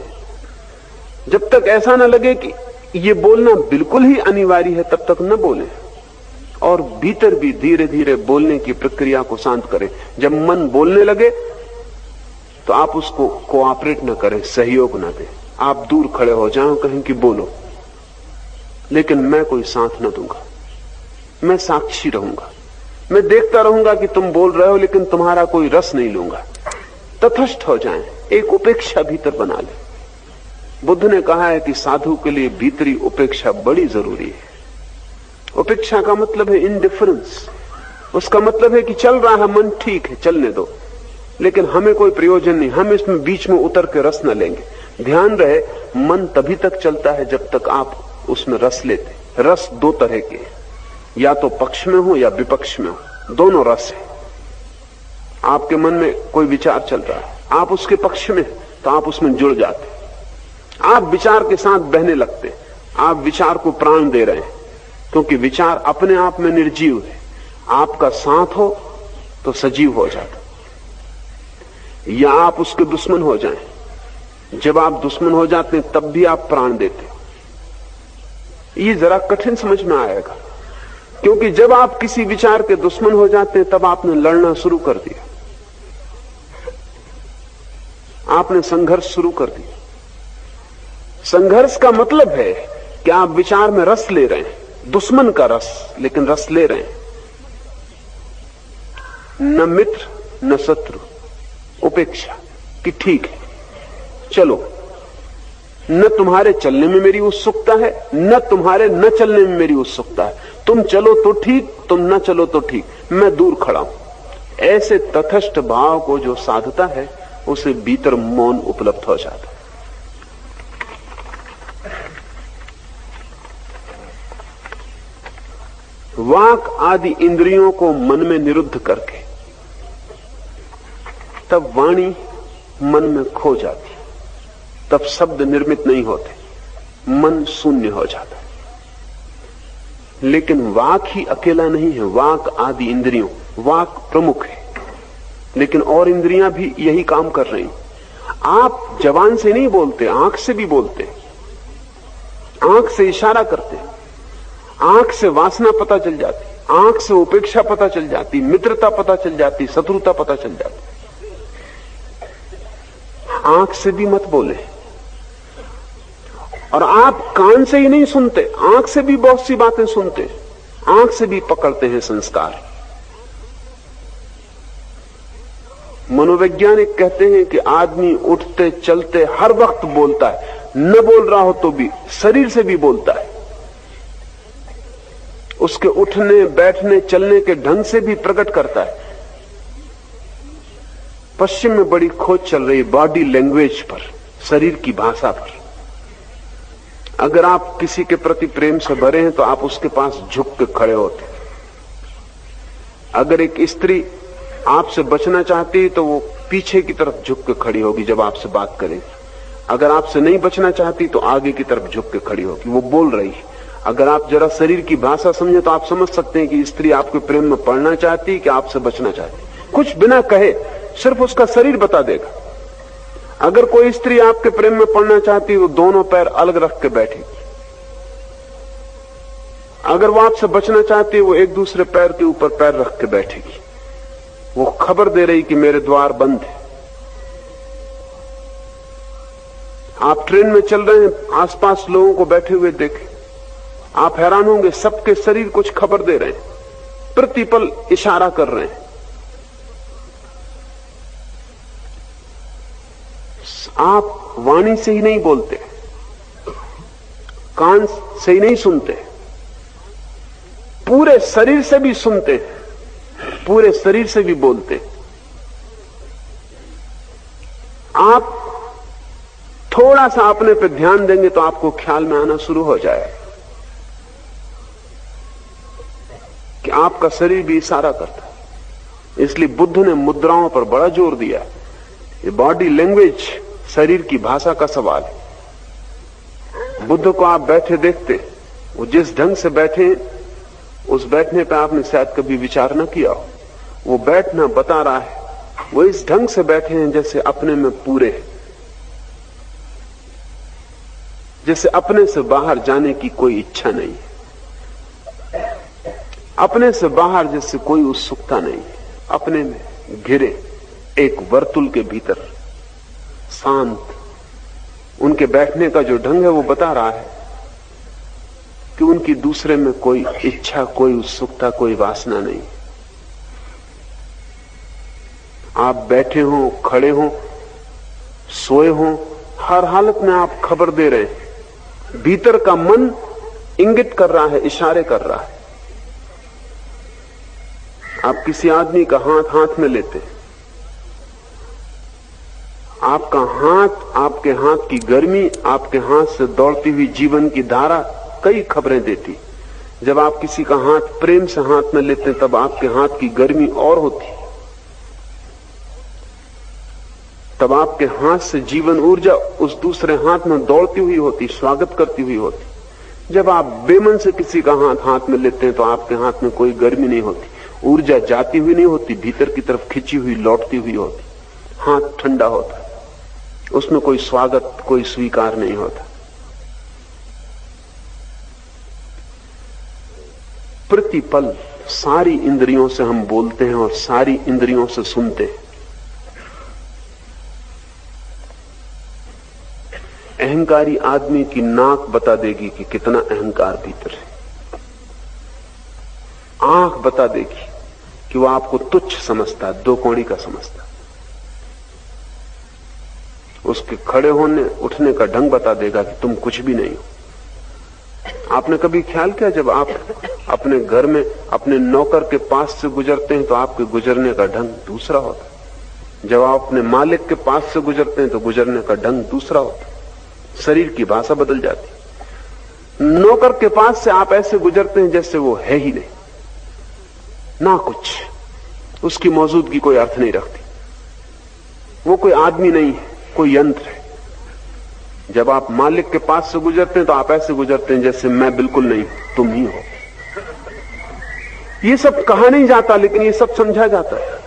जब तक ऐसा न लगे कि ये बोलना बिल्कुल ही अनिवार्य है तब तक न बोलें। और भीतर भी धीरे धीरे बोलने की प्रक्रिया को शांत करें। जब मन बोलने लगे तो आप उसको कोऑपरेट न करें, सहयोग न दें। आप दूर खड़े हो जाओ, कहें कि बोलो, लेकिन मैं कोई साथ न दूंगा। मैं साक्षी रहूंगा, मैं देखता रहूंगा कि तुम बोल रहे हो, लेकिन तुम्हारा कोई रस नहीं लूंगा। तटस्थ हो जाएं, एक उपेक्षा भीतर बना ले। बुद्ध ने कहा है कि साधु के लिए भीतरी उपेक्षा बड़ी जरूरी है। उपेक्षा का मतलब है इंडिफरेंस। उसका मतलब है कि चल रहा है मन, ठीक है, चलने दो, लेकिन हमें कोई प्रयोजन नहीं। हम इसमें बीच में उतर के रस न लेंगे। ध्यान रहे, मन तभी तक चलता है जब तक आप उसमें रस लेते। रस दो तरह के, या तो पक्ष में हो या विपक्ष में हो, दोनों रस है। आपके मन में कोई विचार चल रहा है, आप उसके पक्ष में तो आप उसमें जुड़ जाते, आप विचार के साथ बहने लगते, आप विचार को प्राण दे रहे हैं, क्योंकि विचार अपने आप में निर्जीव है। आपका साथ हो तो सजीव हो जाता, या आप उसके दुश्मन हो जाएं। जब आप दुश्मन हो जाते हैं तब भी आप प्राण देते। ये जरा कठिन समझ में आएगा, क्योंकि जब आप किसी विचार के दुश्मन हो जाते हैं तब आपने लड़ना शुरू कर दिया, आपने संघर्ष शुरू कर दिया। संघर्ष का मतलब है कि आप विचार में रस ले रहे हैं, दुश्मन का रस, लेकिन रस ले रहे हैं। न मित्र न शत्रु, उपेक्षा कि ठीक है चलो, न तुम्हारे चलने में मेरी उत्सुकता है, न तुम्हारे न चलने में मेरी उत्सुकता है। तुम चलो तो ठीक, तुम न चलो तो ठीक, मैं दूर खड़ा हूं। ऐसे तटस्थ भाव को जो साधता है उसे भीतर मौन उपलब्ध हो जाता है। वाक आदि इंद्रियों को मन में निरुद्ध करके तब वाणी मन में खो जाती, तब शब्द निर्मित नहीं होते, मन शून्य हो जाता है। लेकिन वाक ही अकेला नहीं है, वाक आदि इंद्रियों, वाक प्रमुख है, लेकिन और इंद्रियां भी यही काम कर रही। आप जबान से नहीं बोलते, आंख से भी बोलते, आंख से इशारा करते, आंख से वासना पता चल जाती, आंख से उपेक्षा पता चल जाती, मित्रता पता चल जाती, शत्रुता पता चल जाती। आंख से भी मत बोले। और आप कान से ही नहीं सुनते, आंख से भी बहुत सी बातें सुनते, आंख से भी पकड़ते हैं संस्कार। मनोवैज्ञानिक कहते हैं कि आदमी उठते चलते हर वक्त बोलता है, न बोल रहा हो तो भी शरीर से भी बोलता है। उसके उठने बैठने चलने के ढंग से भी प्रकट करता है। पश्चिम में बड़ी खोज चल रही बॉडी लैंग्वेज पर, शरीर की भाषा पर। अगर आप किसी के प्रति प्रेम से भरे हैं तो आप उसके पास झुक के खड़े होते। अगर एक स्त्री आपसे बचना चाहती है तो वो पीछे की तरफ झुक के खड़ी होगी जब आपसे बात करेगी। अगर आपसे नहीं बचना चाहती तो आगे की तरफ झुक के खड़ी होगी, वो बोल रही है। अगर आप जरा शरीर की भाषा समझे तो आप समझ सकते हैं कि स्त्री आपके प्रेम में पड़ना चाहती है कि आपसे बचना चाहती। कुछ बिना कहे सिर्फ उसका शरीर बता देगा। अगर कोई स्त्री आपके प्रेम में पड़ना चाहती है तो दोनों पैर अलग रख के बैठेगी। अगर वो आपसे बचना चाहती है वो एक दूसरे पैर के ऊपर पैर रख के बैठेगी। वो खबर दे रही कि मेरे द्वार बंद है। आप ट्रेन में चल रहे हैं, आसपास लोगों को बैठे हुए देखें, आप हैरान होंगे, सबके शरीर कुछ खबर दे रहे हैं, प्रतिपल इशारा कर रहे हैं। आप वाणी से ही नहीं बोलते, कान से ही नहीं सुनते, पूरे शरीर से भी सुनते, पूरे शरीर से भी बोलते। आप थोड़ा सा अपने पे ध्यान देंगे तो आपको ख्याल में आना शुरू हो जाएगा कि आपका शरीर भी इशारा करता है। इसलिए बुद्ध ने मुद्राओं पर बड़ा जोर दिया। ये बॉडी लैंग्वेज, शरीर की भाषा का सवाल है। बुद्ध को आप बैठे देखते, वो जिस ढंग से बैठे उस बैठने पे आपने शायद कभी विचार न किया हो। वो बैठना बता रहा है, वो इस ढंग से बैठे हैं जैसे अपने में पूरे हैं, जैसे अपने से बाहर जाने की कोई इच्छा नहीं है, अपने से बाहर जैसे कोई उत्सुकता नहीं है, अपने में घिरे एक वर्तुल के भीतर शांत। उनके बैठने का जो ढंग है वो बता रहा है कि उनकी दूसरे में कोई इच्छा, कोई उत्सुकता, कोई वासना नहीं। आप बैठे हो, खड़े हो, सोए हो, हर हालत में आप खबर दे रहे हैं। भीतर का मन इंगित कर रहा है, इशारे कर रहा है। आप किसी आदमी का हाथ हाथ में लेते हैं, आपका हाथ, आपके हाथ की गर्मी, आपके हाथ से दौड़ती हुई जीवन की धारा कई खबरें देती। जब आप किसी का हाथ प्रेम से हाथ में लेते हैं तब आपके हाथ की गर्मी और होती, तब आपके हाथ से जीवन ऊर्जा उस दूसरे हाथ में दौड़ती हुई होती, स्वागत करती हुई होती। जब आप बेमन से किसी का हाथ में लेते हैं तो आपके हाथ में कोई गर्मी नहीं होती, ऊर्जा जाती हुई नहीं होती, भीतर की तरफ खिंची हुई लौटती हुई होती। हाथ ठंडा होता, उसमें कोई स्वागत, कोई स्वीकार नहीं होता। प्रतिपल सारी इंद्रियों से हम बोलते हैं और सारी इंद्रियों से सुनते हैं। अहंकारी आदमी की नाक बता देगी कि कितना अहंकार भीतर है। आंख बता देगी कि वो आपको तुच्छ समझता है, दो कौड़ी का समझता है। उसके खड़े होने उठने का ढंग बता देगा कि तुम कुछ भी नहीं हो। आपने कभी ख्याल किया, जब आप अपने घर में अपने नौकर के पास से गुजरते हैं तो आपके गुजरने का ढंग दूसरा होता है। जब आप अपने मालिक के पास से गुजरते हैं तो गुजरने का ढंग दूसरा होता है। शरीर की भाषा बदल जाती। नौकर के पास से आप ऐसे गुजरते हैं जैसे वो है ही नहीं, ना कुछ, उसकी मौजूदगी कोई अर्थ नहीं रखती। वो कोई आदमी नहीं है, कोई यंत्र है। जब आप मालिक के पास से गुजरते हैं तो आप ऐसे गुजरते हैं जैसे मैं बिल्कुल नहीं, तुम ही हो। ये सब कहा नहीं जाता, लेकिन ये सब समझा जाता है।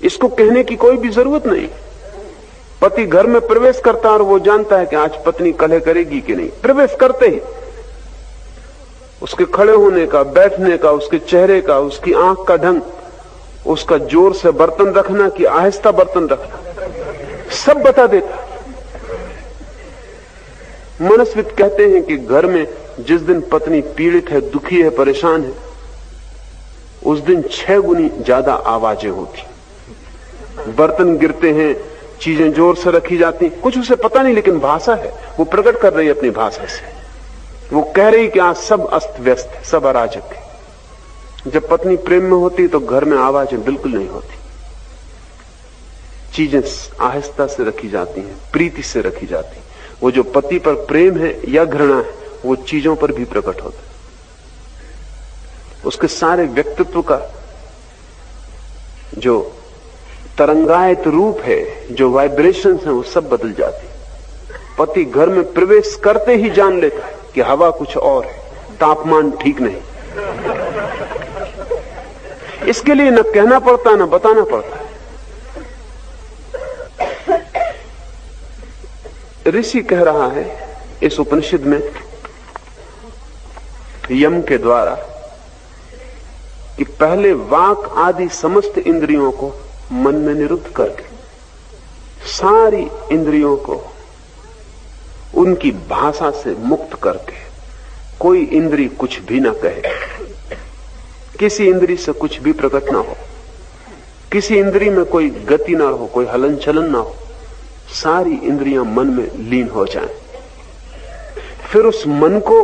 इसको कहने की कोई भी जरूरत नहीं। पति घर में प्रवेश करता है और वो जानता है कि आज पत्नी कलह करेगी कि नहीं। प्रवेश करते ही उसके खड़े होने का, बैठने का, उसके चेहरे का, उसकी आंख का ढंग, उसका जोर से बर्तन रखना कि आहिस्ता बर्तन रखना, सब बता देता। मनस्वित कहते हैं कि घर में जिस दिन पत्नी पीड़ित है, दुखी है, परेशान है, उस दिन 6 गुनी ज्यादा आवाजें होती। बर्तन गिरते हैं, चीजें जोर से रखी जाती, कुछ उसे पता नहीं, लेकिन भाषा है, वो प्रकट कर रही है अपनी भाषा से। वो कह रही कि आज सब अस्त व्यस्त है, सब अराजक है। जब पत्नी प्रेम में होती तो घर में आवाजें बिल्कुल नहीं होती, चीजें आहिस्ता से रखी जाती हैं, प्रीति से रखी जाती। वो जो पति पर प्रेम है या घृणा है, वो चीजों पर भी प्रकट होता है। उसके सारे व्यक्तित्व का जो तरंगायत रूप है, जो वाइब्रेशंस हैं, वो सब बदल जाती। पति घर में प्रवेश करते ही जान लेता है कि हवा कुछ और है, तापमान ठीक नहीं। इसके लिए न कहना पड़ता न बताना पड़ता। ऋषि कह रहा है इस उपनिषद में यम के द्वारा कि पहले वाक आदि समस्त इंद्रियों को मन में निरुद्ध करके, सारी इंद्रियों को उनकी भाषा से मुक्त करके, कोई इंद्री कुछ भी ना कहे, किसी इंद्री से कुछ भी प्रकट ना हो, किसी इंद्री में कोई गति ना हो, कोई हलन चलन ना हो, सारी इंद्रियां मन में लीन हो जाएं। फिर उस मन को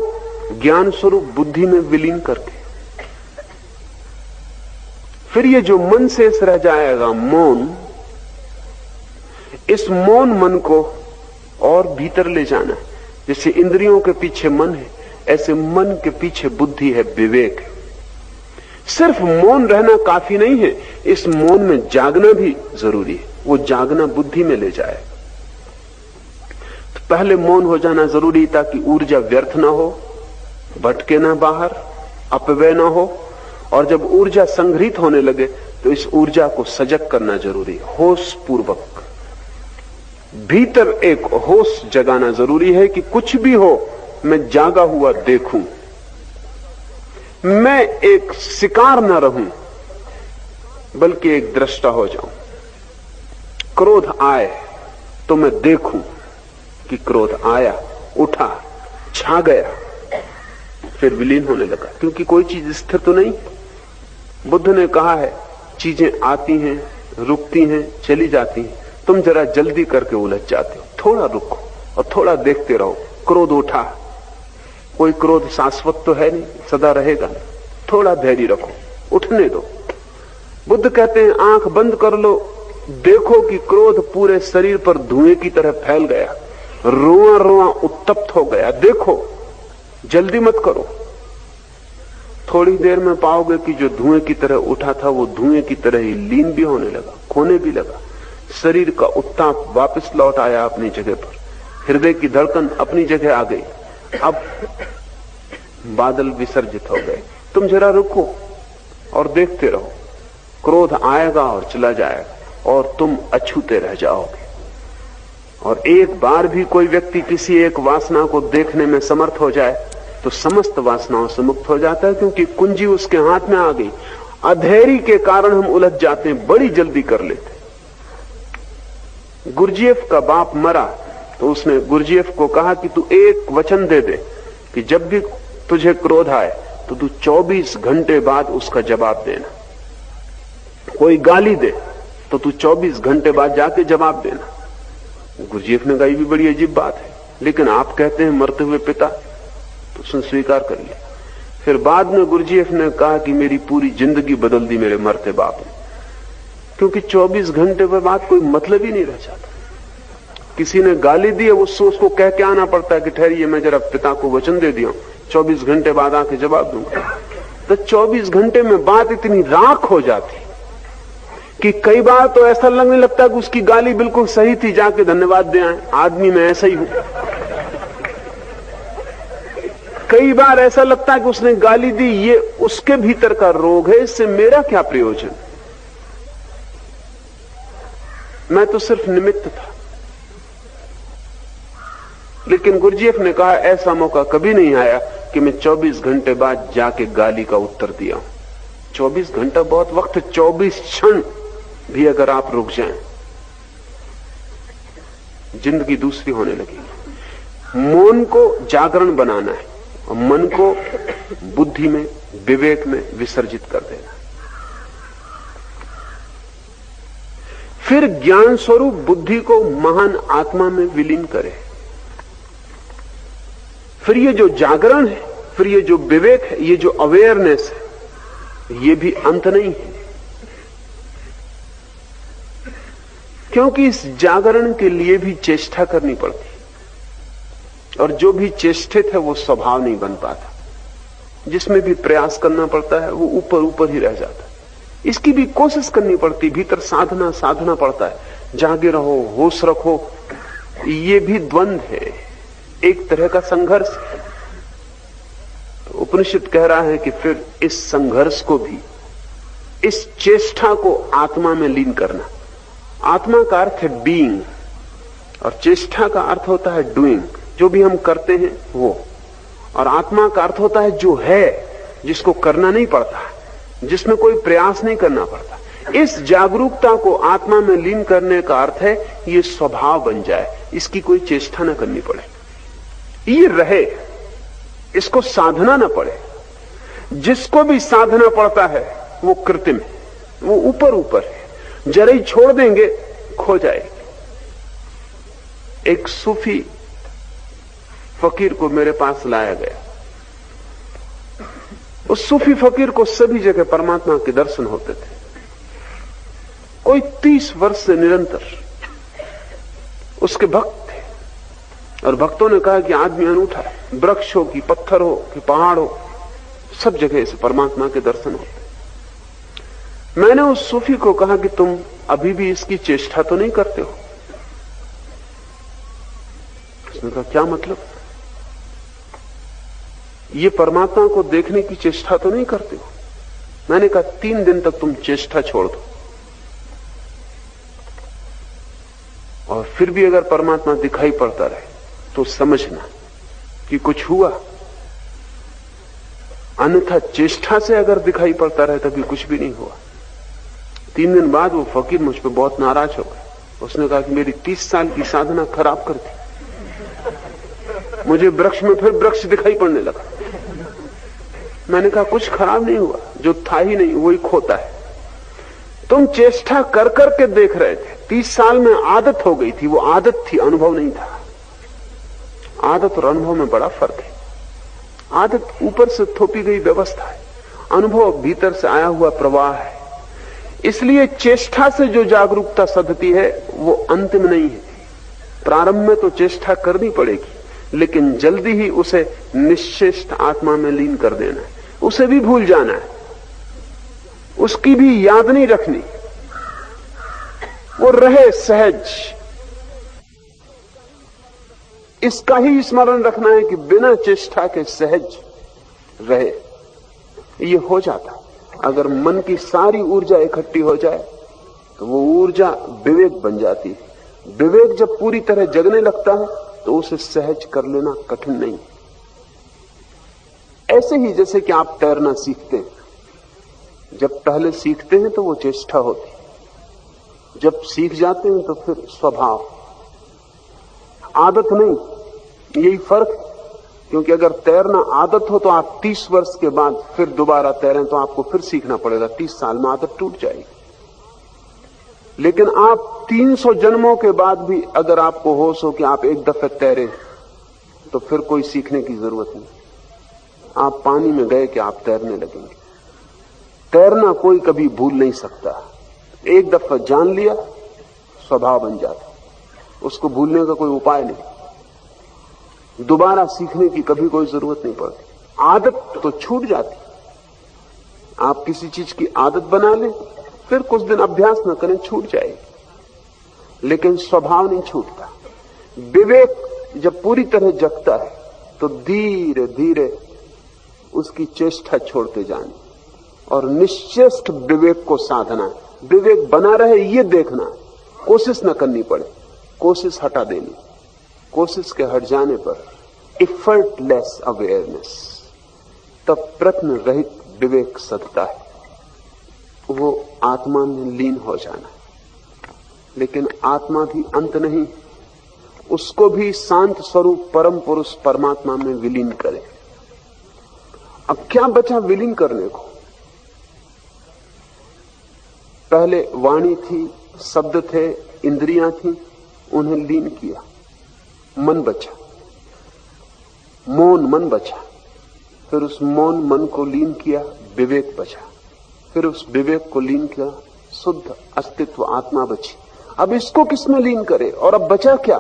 ज्ञान स्वरूप बुद्धि में विलीन करके, फिर ये जो मन शेष रह जाएगा, मौन, इस मौन मन को और भीतर ले जाना। जैसे इंद्रियों के पीछे मन है, ऐसे मन के पीछे बुद्धि है, विवेक है। सिर्फ मौन रहना काफी नहीं है, इस मौन में जागना भी जरूरी है। वो जागना बुद्धि में ले जाए। तो पहले मौन हो जाना जरूरी, ताकि ऊर्जा व्यर्थ ना हो, भटके ना बाहर, अपव्यय ना हो। और जब ऊर्जा संग्रहित होने लगे तो इस ऊर्जा को सजग करना जरूरी, होश पूर्वक। भीतर एक होश जगाना जरूरी है कि कुछ भी हो मैं जागा हुआ देखूं, मैं एक शिकार न रहूं, बल्कि एक दृष्टा हो जाऊं। क्रोध आए तो मैं देखूं कि क्रोध आया, उठा, छा गया, फिर विलीन होने लगा। क्योंकि कोई चीज स्थिर तो नहीं। बुद्ध ने कहा है चीजें आती हैं, रुकती हैं, चली जाती हैं, तुम जरा जल्दी करके उलझ जाते हो। थोड़ा रुको और थोड़ा देखते रहो। क्रोध उठा, कोई क्रोध शाश्वत तो है नहीं, सदा रहेगा। थोड़ा धैर्य रखो, उठने दो। बुद्ध कहते हैं आंख बंद कर लो, देखो कि क्रोध पूरे शरीर पर धुएं की तरह फैल गया। रोआ रोआ उत्तप्त हो गया। देखो, जल्दी मत करो। थोड़ी देर में पाओगे कि जो धुएं की तरह उठा था वो धुएं की तरह ही लीन भी होने लगा, खोने भी लगा। शरीर का उत्ताप वापस लौट आया अपनी जगह पर, हृदय की धड़कन अपनी जगह आ गई। अब बादल विसर्जित हो गए। तुम जरा रुको और देखते रहो। क्रोध आएगा और चला जाएगा और तुम अछूते रह जाओगे। और एक बार भी कोई व्यक्ति किसी एक वासना को देखने में समर्थ हो जाए तो समस्त वासनाओं से मुक्त हो जाता है, क्योंकि कुंजी उसके हाथ में आ गई। अधैर्य के कारण हम उलझ जाते हैं, बड़ी जल्दी कर लेते। गुरजीएफ का बाप मरा तो उसने गुरजीएफ को कहा कि तू एक वचन दे दे कि जब भी तुझे क्रोध आए तो तू 24 घंटे बाद उसका जवाब देना। कोई गाली दे तो तू 24 घंटे बाद जाके जवाब देना। गुरजीएफ ने कहा ये भी बड़ी अजीब बात है, लेकिन आप कहते हैं मरते हुए पिता, तो उसने स्वीकार कर लिया। फिर बाद में गुरजीएफ ने कहा कि मेरी पूरी जिंदगी बदल दी मेरे मरते बाप ने, क्योंकि 24 घंटे के बाद कोई मतलब ही नहीं रह जाता। किसी ने गाली दी है, उसको कह के आना पड़ता है कि ठहरिए, मैं जरा पिता को वचन दे दिया, 24 घंटे बाद आके जवाब दूंगा। तो 24 घंटे में बात इतनी राख हो जाती कि कई बार तो ऐसा लगने लगता है कि उसकी गाली बिल्कुल सही थी, जाके धन्यवाद दे आए। आदमी मैं ऐसा ही हूं। कई बार ऐसा लगता है कि उसने गाली दी, ये उसके भीतर का रोग है, इससे मेरा क्या प्रयोजन, मैं तो सिर्फ निमित्त था। लेकिन गुरजीएफ ने कहा ऐसा मौका कभी नहीं आया कि मैं 24 घंटे बाद जाके गाली का उत्तर दिया हूं। 24 घंटा बहुत वक्त, 24 क्षण भी अगर आप रुक जाएं, जिंदगी दूसरी होने लगेगी। मौन को जागरण बनाना है और मन को बुद्धि में, विवेक में विसर्जित कर देना। फिर ज्ञान स्वरूप बुद्धि को महान आत्मा में विलीन करे। फिर ये जो जागरण है, फिर ये जो विवेक है, ये जो अवेयरनेस है, ये भी अंत नहीं है, क्योंकि इस जागरण के लिए भी चेष्टा करनी पड़ती, और जो भी चेष्टित है वो स्वभाव नहीं बन पाता। जिसमें भी प्रयास करना पड़ता है वो ऊपर ऊपर ही रह जाता है। इसकी भी कोशिश करनी पड़ती, भीतर साधना पड़ता है। जागे रहो, होश रखो, ये भी द्वंद है, एक तरह का संघर्ष है। तो उपनिषद कह रहा है कि फिर इस संघर्ष को भी, इस चेष्टा को आत्मा में लीन करना। आत्मा का अर्थ है बीइंग और चेष्टा का अर्थ होता है डूइंग, जो भी हम करते हैं वो। और आत्मा का अर्थ होता है जो है, जिसको करना नहीं पड़ता, जिसमें कोई प्रयास नहीं करना पड़ता। इस जागरूकता को आत्मा में लीन करने का अर्थ है ये स्वभाव बन जाए, इसकी कोई चेष्टा न करनी पड़े, ये रहे, इसको साधना न पड़े। जिसको भी साधना पड़ता है वो कृत्रिम है, वो ऊपर ऊपर है, जरा ही छोड़ देंगे खो जाएगी। एक सूफी फकीर को मेरे पास लाया गया। उस सूफी फकीर को सभी जगह परमात्मा के दर्शन होते थे। कोई 30 वर्ष से निरंतर उसके भक्त थे, और भक्तों ने कहा कि आदमी अनूठा है, वृक्ष हो कि पत्थर हो कि पहाड़ हो, सब जगह इसे परमात्मा के दर्शन होते। मैंने उस सूफी को कहा कि तुम अभी भी इसकी चेष्टा तो नहीं करते हो? उसने कहा क्या मतलब? ये परमात्मा को देखने की चेष्टा तो नहीं करते हो? मैंने कहा 3 दिन तक तुम चेष्टा छोड़ दो, और फिर भी अगर परमात्मा दिखाई पड़ता रहे तो समझना कि कुछ हुआ, अन्यथा चेष्टा से अगर दिखाई पड़ता रहे तभी कुछ भी नहीं हुआ। 3 दिन बाद वो फकीर मुझ पर बहुत नाराज हो गया। उसने कहा कि मेरी 30 साल की साधना खराब कर दी, मुझे वृक्ष में फिर वृक्ष दिखाई पड़ने लगा। मैंने कहा कुछ खराब नहीं हुआ, जो था ही नहीं वही खोता है। तुम चेष्टा कर करके देख रहे थे, 30 साल में आदत हो गई थी, वो आदत थी, अनुभव नहीं था। आदत और अनुभव में बड़ा फर्क है। आदत ऊपर से थोपी गई व्यवस्था है, अनुभव भीतर से आया हुआ प्रवाह है। इसलिए चेष्टा से जो जागरूकता सधती है वो अंतिम नहीं है, प्रारंभ में तो चेष्टा करनी पड़ेगी, लेकिन जल्दी ही उसे निश्चेष्ट आत्मा में लीन कर देना है। उसे भी भूल जाना है, उसकी भी याद नहीं रखनी, वो रहे सहज। इसका ही स्मरण रखना है कि बिना चेष्टा के सहज रहे। ये हो जाता। अगर मन की सारी ऊर्जा इकट्ठी हो जाए तो वो ऊर्जा विवेक बन जाती है। विवेक जब पूरी तरह जगने लगता है तो उसे सहज कर लेना कठिन नहीं। ऐसे ही जैसे कि आप तैरना सीखते हैं, जब पहले सीखते हैं तो वो चेष्टा होती, जब सीख जाते हैं तो फिर स्वभाव, आदत नहीं। यही फर्क है। क्योंकि अगर तैरना आदत हो तो आप 30 वर्ष के बाद फिर दोबारा तैरें तो आपको फिर सीखना पड़ेगा, 30 साल में आदत टूट जाएगी। लेकिन आप 300 जन्मों के बाद भी अगर आपको होश हो कि आप एक दफे तैरे तो फिर कोई सीखने की जरूरत नहीं। आप पानी में गए कि आप तैरने लगेंगे। तैरना कोई कभी भूल नहीं सकता। एक दफा जान लिया स्वभाव बन जाता, उसको भूलने का कोई उपाय नहीं। दोबारा सीखने की कभी कोई जरूरत नहीं पड़ती। आदत तो छूट जाती। आप किसी चीज की आदत बना लें, फिर कुछ दिन अभ्यास न करें, छूट जाएगी। लेकिन स्वभाव नहीं छूटता। विवेक जब पूरी तरह जगता है तो धीरे धीरे उसकी चेष्टा छोड़ते जानी और निश्चेष्ट विवेक को साधना। विवेक बना रहे ये देखना, कोशिश न करनी पड़े, कोशिश हटा देनी। कोशिश के हट जाने पर इफर्टलेस अवेयरनेस, तब प्रश्न रहित विवेक सधता है। वो आत्मा में लीन हो जाना। लेकिन आत्मा भी अंत नहीं, उसको भी शांत स्वरूप परम पुरुष परमात्मा में विलीन करे। अब क्या बचा विलीन करने को? पहले वाणी थी, शब्द थे, इंद्रियां थी, उन्हें लीन किया, मन बचा, मौन मन बचा। फिर उस मौन मन को लीन किया, विवेक बचा। फिर उस विवेक को लीन किया, शुद्ध अस्तित्व आत्मा बची। अब इसको किसमें लीन करे? और अब बचा क्या?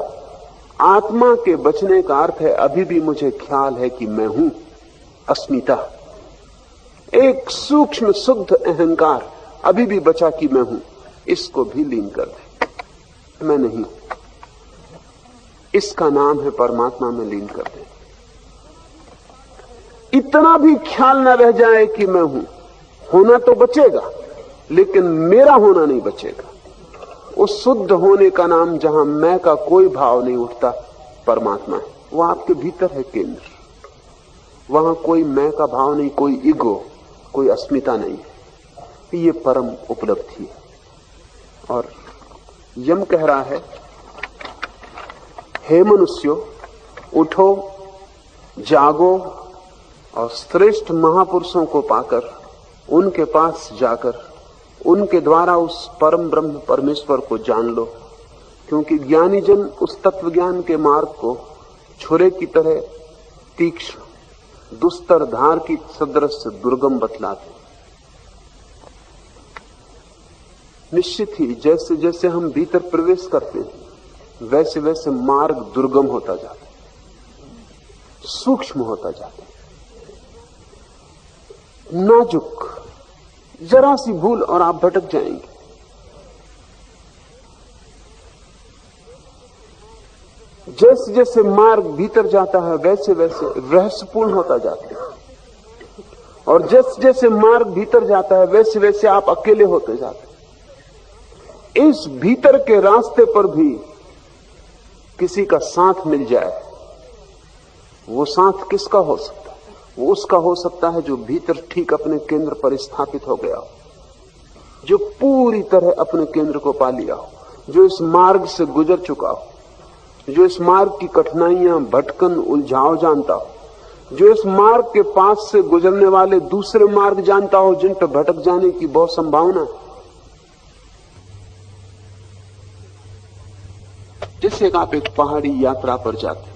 आत्मा के बचने का अर्थ है अभी भी मुझे ख्याल है कि मैं हूं, अस्मिता, एक सूक्ष्म शुद्ध अहंकार अभी भी बचा कि मैं हूं। इसको भी लीन कर दे, मैं नहीं हूं। इसका नाम है परमात्मा में लीन कर दे। इतना भी ख्याल न रह जाए कि मैं हूं। होना तो बचेगा, लेकिन मेरा होना नहीं बचेगा। उस शुद्ध होने का नाम, जहां मैं का कोई भाव नहीं उठता, परमात्मा है। वो आपके भीतर है केंद्र। वहां कोई मैं का भाव नहीं, कोई ईगो, कोई अस्मिता नहीं है। ये परम उपलब्धि है। और यम कह रहा है, हे मनुष्यों, उठो, जागो और श्रेष्ठ महापुरुषों को पाकर, उनके पास जाकर, उनके द्वारा उस परम ब्रह्म परमेश्वर को जान लो। क्योंकि ज्ञानी जन उस तत्व ज्ञान के मार्ग को छुरे की तरह तीक्ष्ण, दुस्तर धार की सदृश दुर्गम बतलाते। निश्चित ही जैसे जैसे हम भीतर प्रवेश करते हैं, वैसे वैसे मार्ग दुर्गम होता जाता है, सूक्ष्म होता जाता है, नाजुक। जरा सी भूल और आप भटक जाएंगे। जैसे जैसे मार्ग भीतर जाता है, वैसे वैसे रहस्यपूर्ण होता जाता है। और जैसे जैसे मार्ग भीतर जाता है, वैसे वैसे आप अकेले होते जाते हैं। इस भीतर के रास्ते पर भी किसी का साथ मिल जाए, वो साथ किसका हो सकता है? वो उसका हो सकता है जो भीतर ठीक अपने केंद्र पर स्थापित हो गया हो, जो पूरी तरह अपने केंद्र को पा लिया हो, जो इस मार्ग से गुजर चुका हो, जो इस मार्ग की कठिनाइयां, भटकन, उलझाव जानता हो, जो इस मार्ग के पास से गुजरने वाले दूसरे मार्ग जानता हो जिन पर भटक जाने की बहुत संभावना है। जैसे आप एक पहाड़ी यात्रा पर जाते हैं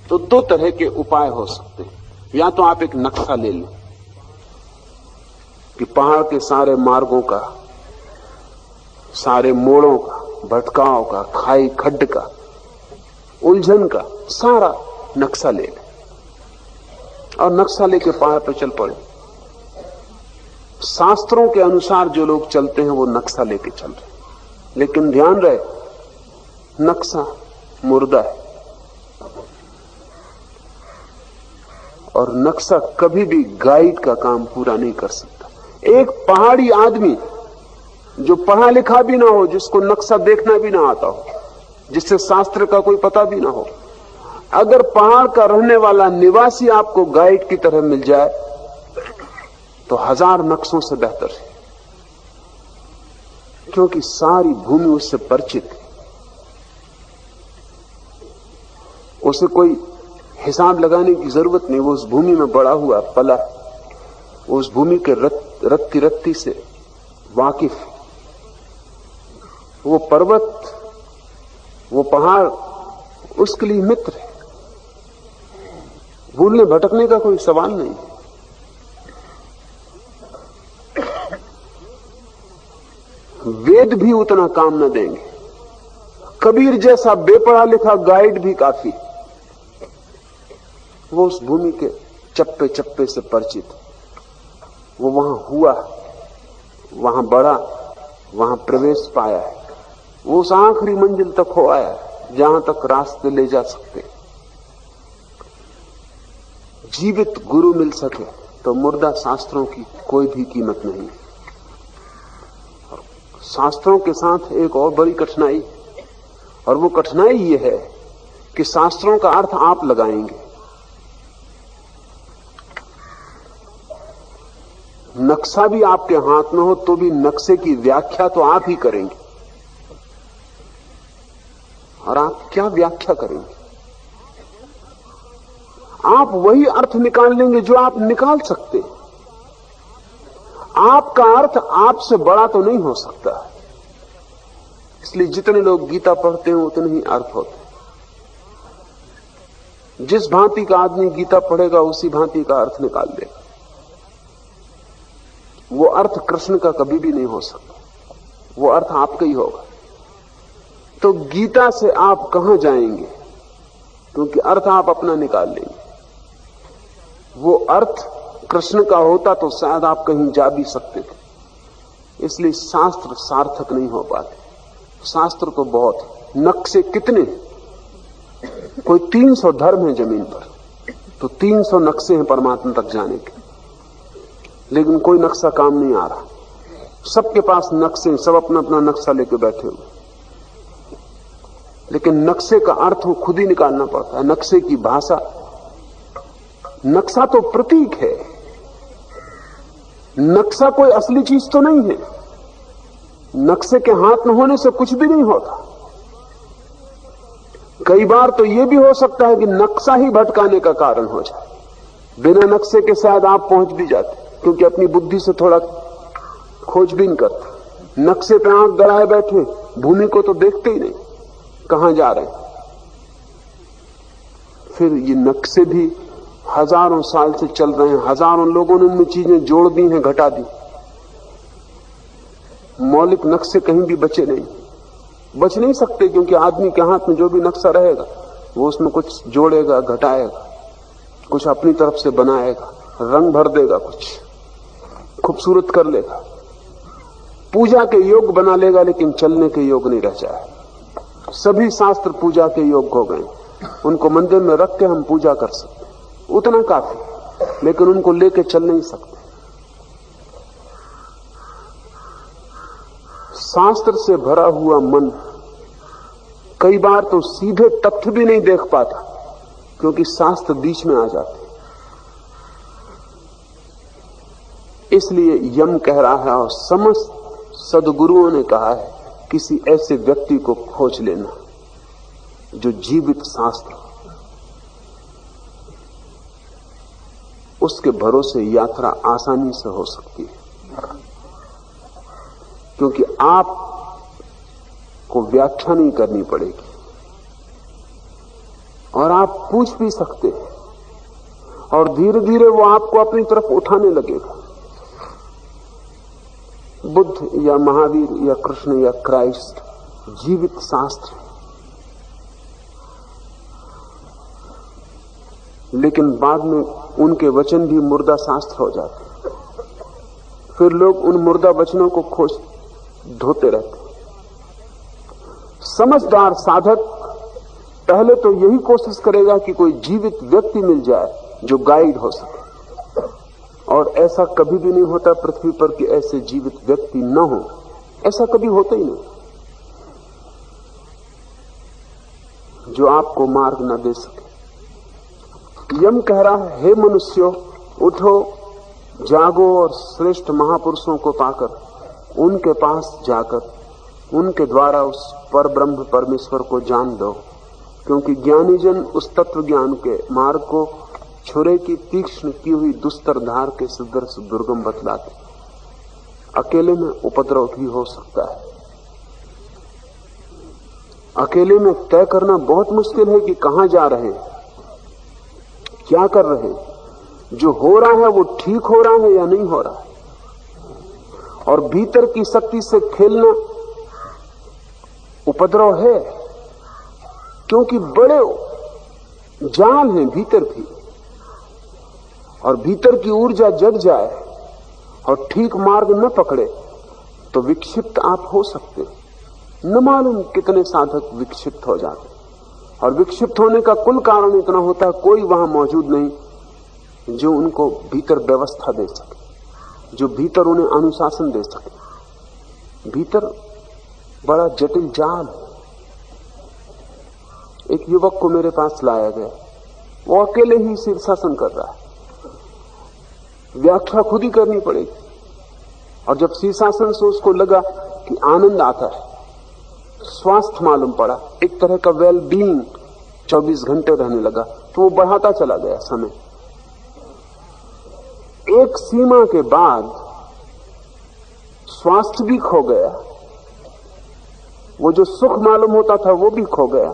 तो दो तरह के उपाय हो सकते हैं। या तो आप एक नक्शा ले लें कि पहाड़ के सारे मार्गों का, सारे मोड़ों का, भटकाव का, खाई खड्ड का उलझन का सारा नक्शा ले लें और नक्शा लेके पहाड़ पर चल पड़े। शास्त्रों के अनुसार जो लोग चलते हैं वो नक्शा लेके चल रहे, लेकिन ध्यान रहे नक्शा मुर्दा है और नक्शा कभी भी गाइड का काम पूरा नहीं कर सकता। एक पहाड़ी आदमी जो पढ़ा लिखा भी ना हो, जिसको नक्शा देखना भी ना आता हो, जिससे शास्त्र का कोई पता भी ना हो, अगर पहाड़ का रहने वाला निवासी आपको गाइड की तरह मिल जाए तो 1000 नक्शों से बेहतर है, क्योंकि सारी भूमि उससे परिचित है। उसे कोई हिसाब लगाने की जरूरत नहीं, वो उस भूमि में बड़ा हुआ पला, उस भूमि के रत्ती रत्ती से वाकिफ। वो पर्वत, वो पहाड़ उसके लिए मित्र है, भूलने भटकने का कोई सवाल नहीं। वेद भी उतना काम न देंगे, कबीर जैसा बेपढ़ा लिखा गाइड भी काफी। वो उस भूमि के चप्पे चप्पे से परिचित, वो वहां हुआ, वहां बढ़ा, वहां प्रवेश पाया है, वो उस आखिरी मंजिल तक हो आया है जहां तक रास्ते ले जा सकते। जीवित गुरु मिल सके तो मुर्दा शास्त्रों की कोई भी कीमत नहीं। शास्त्रों के साथ एक और बड़ी कठिनाई, और वो कठिनाई ये है कि शास्त्रों का अर्थ आप लगाएंगे, नक्शा भी आपके हाथ में हो तो भी नक्शे की व्याख्या तो आप ही करेंगे, और आप क्या व्याख्या करेंगे? आप वही अर्थ निकाल लेंगे जो आप निकाल सकते। आपका अर्थ आपसे बड़ा तो नहीं हो सकता, इसलिए जितने लोग गीता पढ़ते हैं उतने ही अर्थ होते हैं। जिस भांति का आदमी गीता पढ़ेगा उसी भांति का अर्थ निकाल देगा। वो अर्थ कृष्ण का कभी भी नहीं हो सकता, वो अर्थ आपका ही होगा। तो गीता से आप कहां जाएंगे, क्योंकि अर्थ आप अपना निकाल लेंगे। वो अर्थ कृष्ण का होता तो शायद आप कहीं जा भी सकते थे, इसलिए शास्त्र सार्थक नहीं हो पाते। शास्त्र तो बहुत, नक्शे कितने, कोई 300 धर्म है जमीन पर, तो 300 नक्शे हैं परमात्मा तक जाने के, लेकिन कोई नक्शा काम नहीं आ रहा। सबके पास नक्शे, सब अपना अपना नक्शा लेके बैठे हुए, लेकिन नक्शे का अर्थ वो खुद ही निकालना पड़ता है। नक्शे की भाषा, नक्शा तो प्रतीक है, नक्शा कोई असली चीज तो नहीं है। नक्शे के हाथ में होने से कुछ भी नहीं होता। कई बार तो यह भी हो सकता है कि नक्शा ही भटकाने का कारण हो जाए। बिना नक्शे के शायद आप पहुंच भी जाते, क्योंकि अपनी बुद्धि से थोड़ा खोजबीन करते। नक्शे पे आंख गड़ाए बैठे, भूमि को तो देखते ही नहीं कहां जा रहे हैं। फिर ये नक्शे भी हजारों साल से चल रहे हैं, हजारों लोगों ने उनमें चीजें जोड़ दी हैं, घटा दी। मौलिक नक्शे कहीं भी बचे नहीं, बच नहीं सकते, क्योंकि आदमी के हाथ में जो भी नक्शा रहेगा वो उसमें कुछ जोड़ेगा, घटाएगा, कुछ अपनी तरफ से बनाएगा, रंग भर देगा, कुछ खूबसूरत कर लेगा, पूजा के योग बना लेगा, लेकिन चलने के योग नहीं रह जाए। सभी शास्त्र पूजा के योग हो गए, उनको मंदिर में रख के हम पूजा कर सकते, उतना काफी, लेकिन उनको लेके चल नहीं सकते। शास्त्र से भरा हुआ मन कई बार तो सीधे तथ्य भी नहीं देख पाता, क्योंकि शास्त्र बीच में आ जाते। इसलिए यम कह रहा है और समस्त सद्गुरुओं ने कहा है, किसी ऐसे व्यक्ति को खोज लेना जो जीवित शास्त्र, उसके भरोसे यात्रा आसानी से हो सकती है। क्योंकि आप को व्याख्या नहीं करनी पड़ेगी, और आप पूछ भी सकते हैं, और धीरे धीरे वो आपको अपनी तरफ उठाने लगेगा। बुद्ध या महावीर या कृष्ण या क्राइस्ट जीवित शास्त्र, लेकिन बाद में उनके वचन भी मुर्दा शास्त्र हो जाते। फिर लोग उन मुर्दा वचनों को खोज ढोते रहते। समझदार साधक पहले तो यही कोशिश करेगा कि कोई जीवित व्यक्ति मिल जाए जो गाइड हो सके, और ऐसा कभी भी नहीं होता पृथ्वी पर कि ऐसे जीवित व्यक्ति न हो। ऐसा कभी होता ही नहीं जो आपको मार्ग न दे सके। यम कह रहा है, हे मनुष्यों, उठो, जागो और श्रेष्ठ महापुरुषों को पाकर उनके पास जाकर उनके द्वारा उस पर ब्रह्म परमेश्वर को जान दो, क्योंकि ज्ञानी जन उस तत्व ज्ञान के मार्ग को छुरे की तीक्ष्ण की हुई दुस्तर धार के सदृश दुर्गम बतलाते। अकेले में उपद्रव भी हो सकता है। अकेले में तय करना बहुत मुश्किल है कि कहां जा रहे हैं, क्या कर रहे हैं, जो हो रहा है वो ठीक हो रहा है या नहीं हो रहा है। और भीतर की शक्ति से खेलना उपद्रव है, क्योंकि बड़े जाल हैं भीतर भी, और भीतर की ऊर्जा जग जाए और ठीक मार्ग न पकड़े तो विक्षिप्त आप हो सकते। न मालूम कितने साधक विक्षिप्त हो जाते, और विक्षिप्त होने का कुल कारण इतना होता है, कोई वहां मौजूद नहीं जो उनको भीतर व्यवस्था दे सके, जो भीतर उन्हें अनुशासन दे सके। भीतर बड़ा जटिल जाल है। एक युवक को मेरे पास लाया गया, वो अकेले ही शीर्षासन कर रहा है, व्याख्या खुद ही करनी पड़ेगी। और जब शीर्षासन से उसको लगा कि आनंद आता है, स्वास्थ्य मालूम पड़ा, एक तरह का वेल बीइंग 24 घंटे रहने लगा, तो वो बढ़ाता चला गया समय। एक सीमा के बाद स्वास्थ्य भी खो गया, वो जो सुख मालूम होता था वो भी खो गया,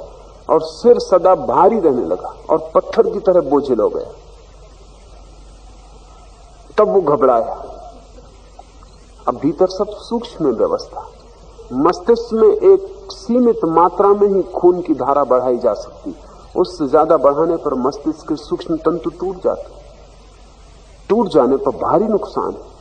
और सिर सदा भारी रहने लगा और पत्थर की तरह बोझिल हो गया। तब वो घबराया। अब भीतर सब सूक्ष्म व्यवस्था, मस्तिष्क में एक सीमित मात्रा में ही खून की धारा बढ़ाई जा सकती, उससे ज्यादा बढ़ाने पर मस्तिष्क के सूक्ष्म तंतु टूट जाते, टूट जाने पर भारी नुकसान है।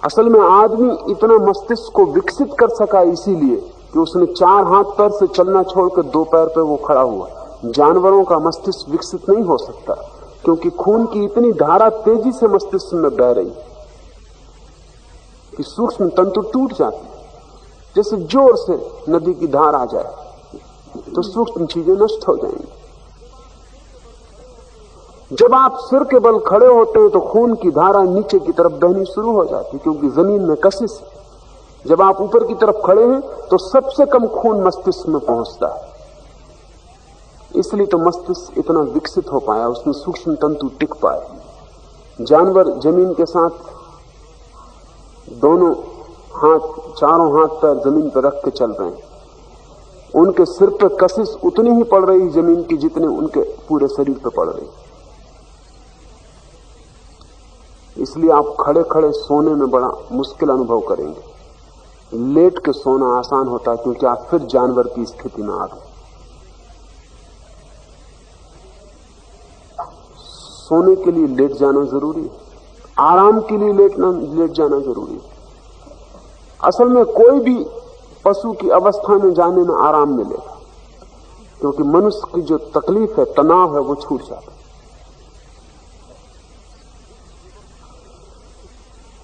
असल में आदमी इतना मस्तिष्क को विकसित कर सका इसीलिए कि उसने 4 हाथ पैर से चलना छोड़कर 2 पैर पे वो खड़ा हुआ। जानवरों का मस्तिष्क विकसित नहीं हो सकता, क्योंकि खून की इतनी धारा तेजी से मस्तिष्क में बह रही कि सूक्ष्म तंतु टूट जाते। जैसे जोर से नदी की धार आ जाए तो सूक्ष्म चीजें नष्ट हो जाएंगी। जब आप सिर के बल खड़े होते हैं तो खून की धारा नीचे की तरफ बहनी शुरू हो जाती, क्योंकि जमीन में कशिश है। जब आप ऊपर की तरफ खड़े हैं तो सबसे कम खून मस्तिष्क में पहुंचता है, इसलिए तो मस्तिष्क इतना विकसित हो पाया, उसमें सूक्ष्म तंतु टिक पाए। जानवर जमीन के साथ दोनों हाथ, चारों हाथ पैर जमीन पर रख के चल रहे हैं, उनके सिर पर कशिश उतनी ही पड़ रही जमीन की जितने उनके पूरे शरीर पर पड़ रही। इसलिए आप खड़े खड़े सोने में बड़ा मुश्किल अनुभव करेंगे। लेट के सोना आसान होता है, क्योंकि आप फिर जानवर की स्थिति में आ गए। सोने के लिए लेट जाना जरूरी है, आराम के लिए लेट जाना जरूरी है। असल में कोई भी पशु की अवस्था में जाने में आराम मिलेगा, क्योंकि मनुष्य की जो तकलीफ है, तनाव है, वो छूट जाता है।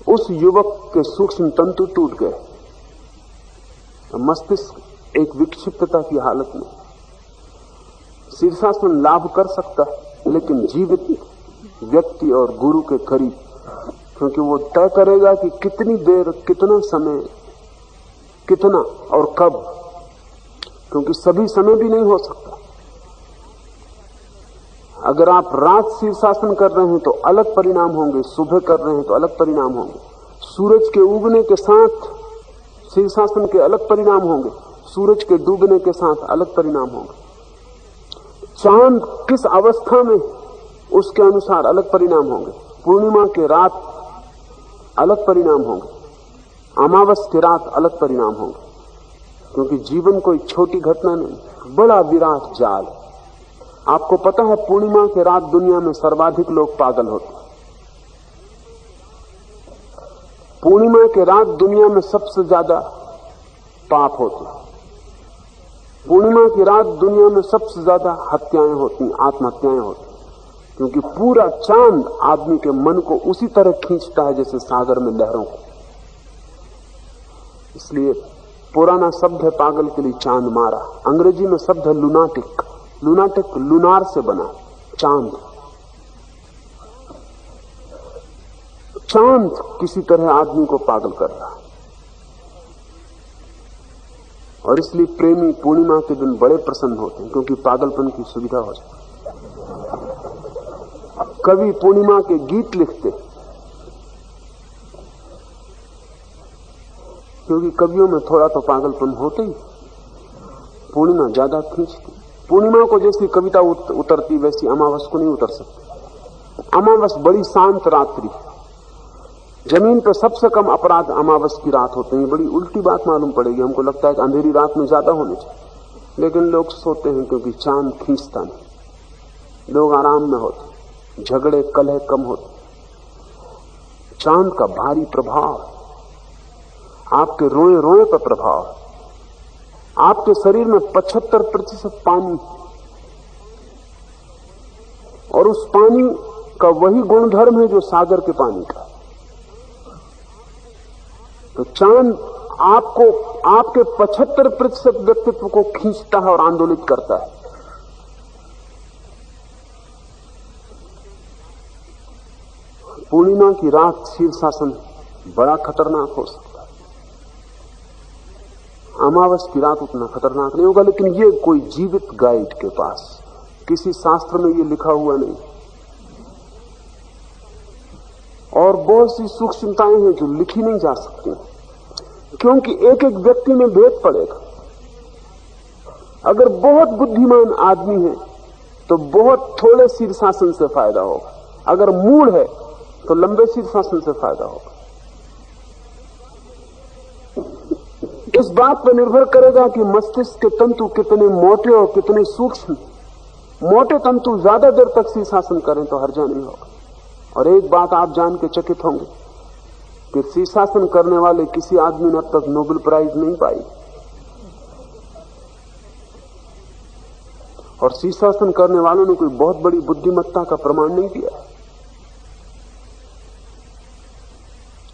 उस युवक के सूक्ष्म तंतु टूट गए, मस्तिष्क एक विक्षिप्तता की हालत में। शीर्षासन लाभ कर सकता है, लेकिन जीवित व्यक्ति और गुरु के करीब, क्योंकि वो तय करेगा कि कितनी देर, कितना समय, कितना और कब, क्योंकि सभी समय भी नहीं हो सकता। अगर आप रात शीर्षासन कर रहे हैं तो अलग परिणाम होंगे, सुबह कर रहे हैं तो अलग परिणाम होंगे। सूरज के उगने के साथ शीर्षासन के अलग परिणाम होंगे, सूरज के डूबने के साथ अलग परिणाम होंगे। चांद किस अवस्था में, उसके अनुसार अलग परिणाम होंगे। पूर्णिमा के रात अलग परिणाम होंगे, अमावस की रात अलग परिणाम होंगे, क्योंकि जीवन कोई छोटी घटना नहीं, बड़ा विराट जाल। आपको पता है पूर्णिमा के रात दुनिया में सर्वाधिक लोग पागल होते हैं। पूर्णिमा के रात दुनिया में सबसे ज्यादा पाप होते हैं। पूर्णिमा की रात दुनिया में सबसे ज्यादा हत्याएं होती हैं, आत्महत्याएं होती हैं, क्योंकि पूरा चांद आदमी के मन को उसी तरह खींचता है जैसे सागर में लहरों को। इसलिए पुराना शब्द है पागल के लिए चांद मारा। अंग्रेजी में शब्द है लुनाटिक। लुनाटिक लुनार से बना, चांद। चांद किसी तरह आदमी को पागल कर रहा है। और इसलिए प्रेमी पूर्णिमा के दिन बड़े प्रसन्न होते हैं, क्योंकि पागलपन की सुविधा हो जाती। कवि पूर्णिमा के गीत लिखते, क्योंकि कवियों में थोड़ा तो पागलपन होते ही। पूर्णिमा ज्यादा खींचती। पूर्णिमा को जैसी कविता उतरती वैसी अमावस को नहीं उतर सकती। अमावस बड़ी शांत रात्रि। जमीन पर सबसे कम अपराध अमावस की रात होते हैं। बड़ी उल्टी बात मालूम पड़ेगी, हमको लगता है कि अंधेरी रात में ज्यादा होने चाहिए, लेकिन लोग सोते हैं क्योंकि चांद खींचता नहीं। लोग आराम में होते, झगड़े कलह कम होते। चांद का भारी प्रभाव, आपके रोए रोए पर प्रभाव। आपके शरीर में 75% पानी, और उस पानी का वही गुणधर्म है जो सागर के पानी का। तो चांद आपको, आपके 75% व्यक्तित्व को खींचता है और आंदोलित करता है। पूर्णिमा की रात शीर्षासन बड़ा खतरनाक हो सकता है। अमावस की रात उतना खतरनाक नहीं होगा, लेकिन ये कोई जीवित गाइड के पास, किसी शास्त्र में ये लिखा हुआ नहीं। और बहुत सी सूक्ष्मताएं हैं जो लिखी नहीं जा सकती, क्योंकि एक एक व्यक्ति में भेद पड़ेगा। अगर बहुत बुद्धिमान आदमी है तो बहुत थोड़े शीर्षासन से फायदा होगा। अगर मूढ़ है तो लंबे शीर्षासन से फायदा होगा। इस बात पर निर्भर करेगा कि मस्तिष्क के तंतु कितने मोटे और कितने सूक्ष्म। मोटे तंतु ज्यादा देर तक शीर्षासन करें तो हर्जा नहीं होगा। और एक बात आप जान के चकित होंगे कि शीर्षासन करने वाले किसी आदमी ने अब तक नोबेल प्राइज नहीं पाई। और शीर्षासन करने वालों ने कोई बहुत बड़ी बुद्धिमत्ता का प्रमाण नहीं दिया।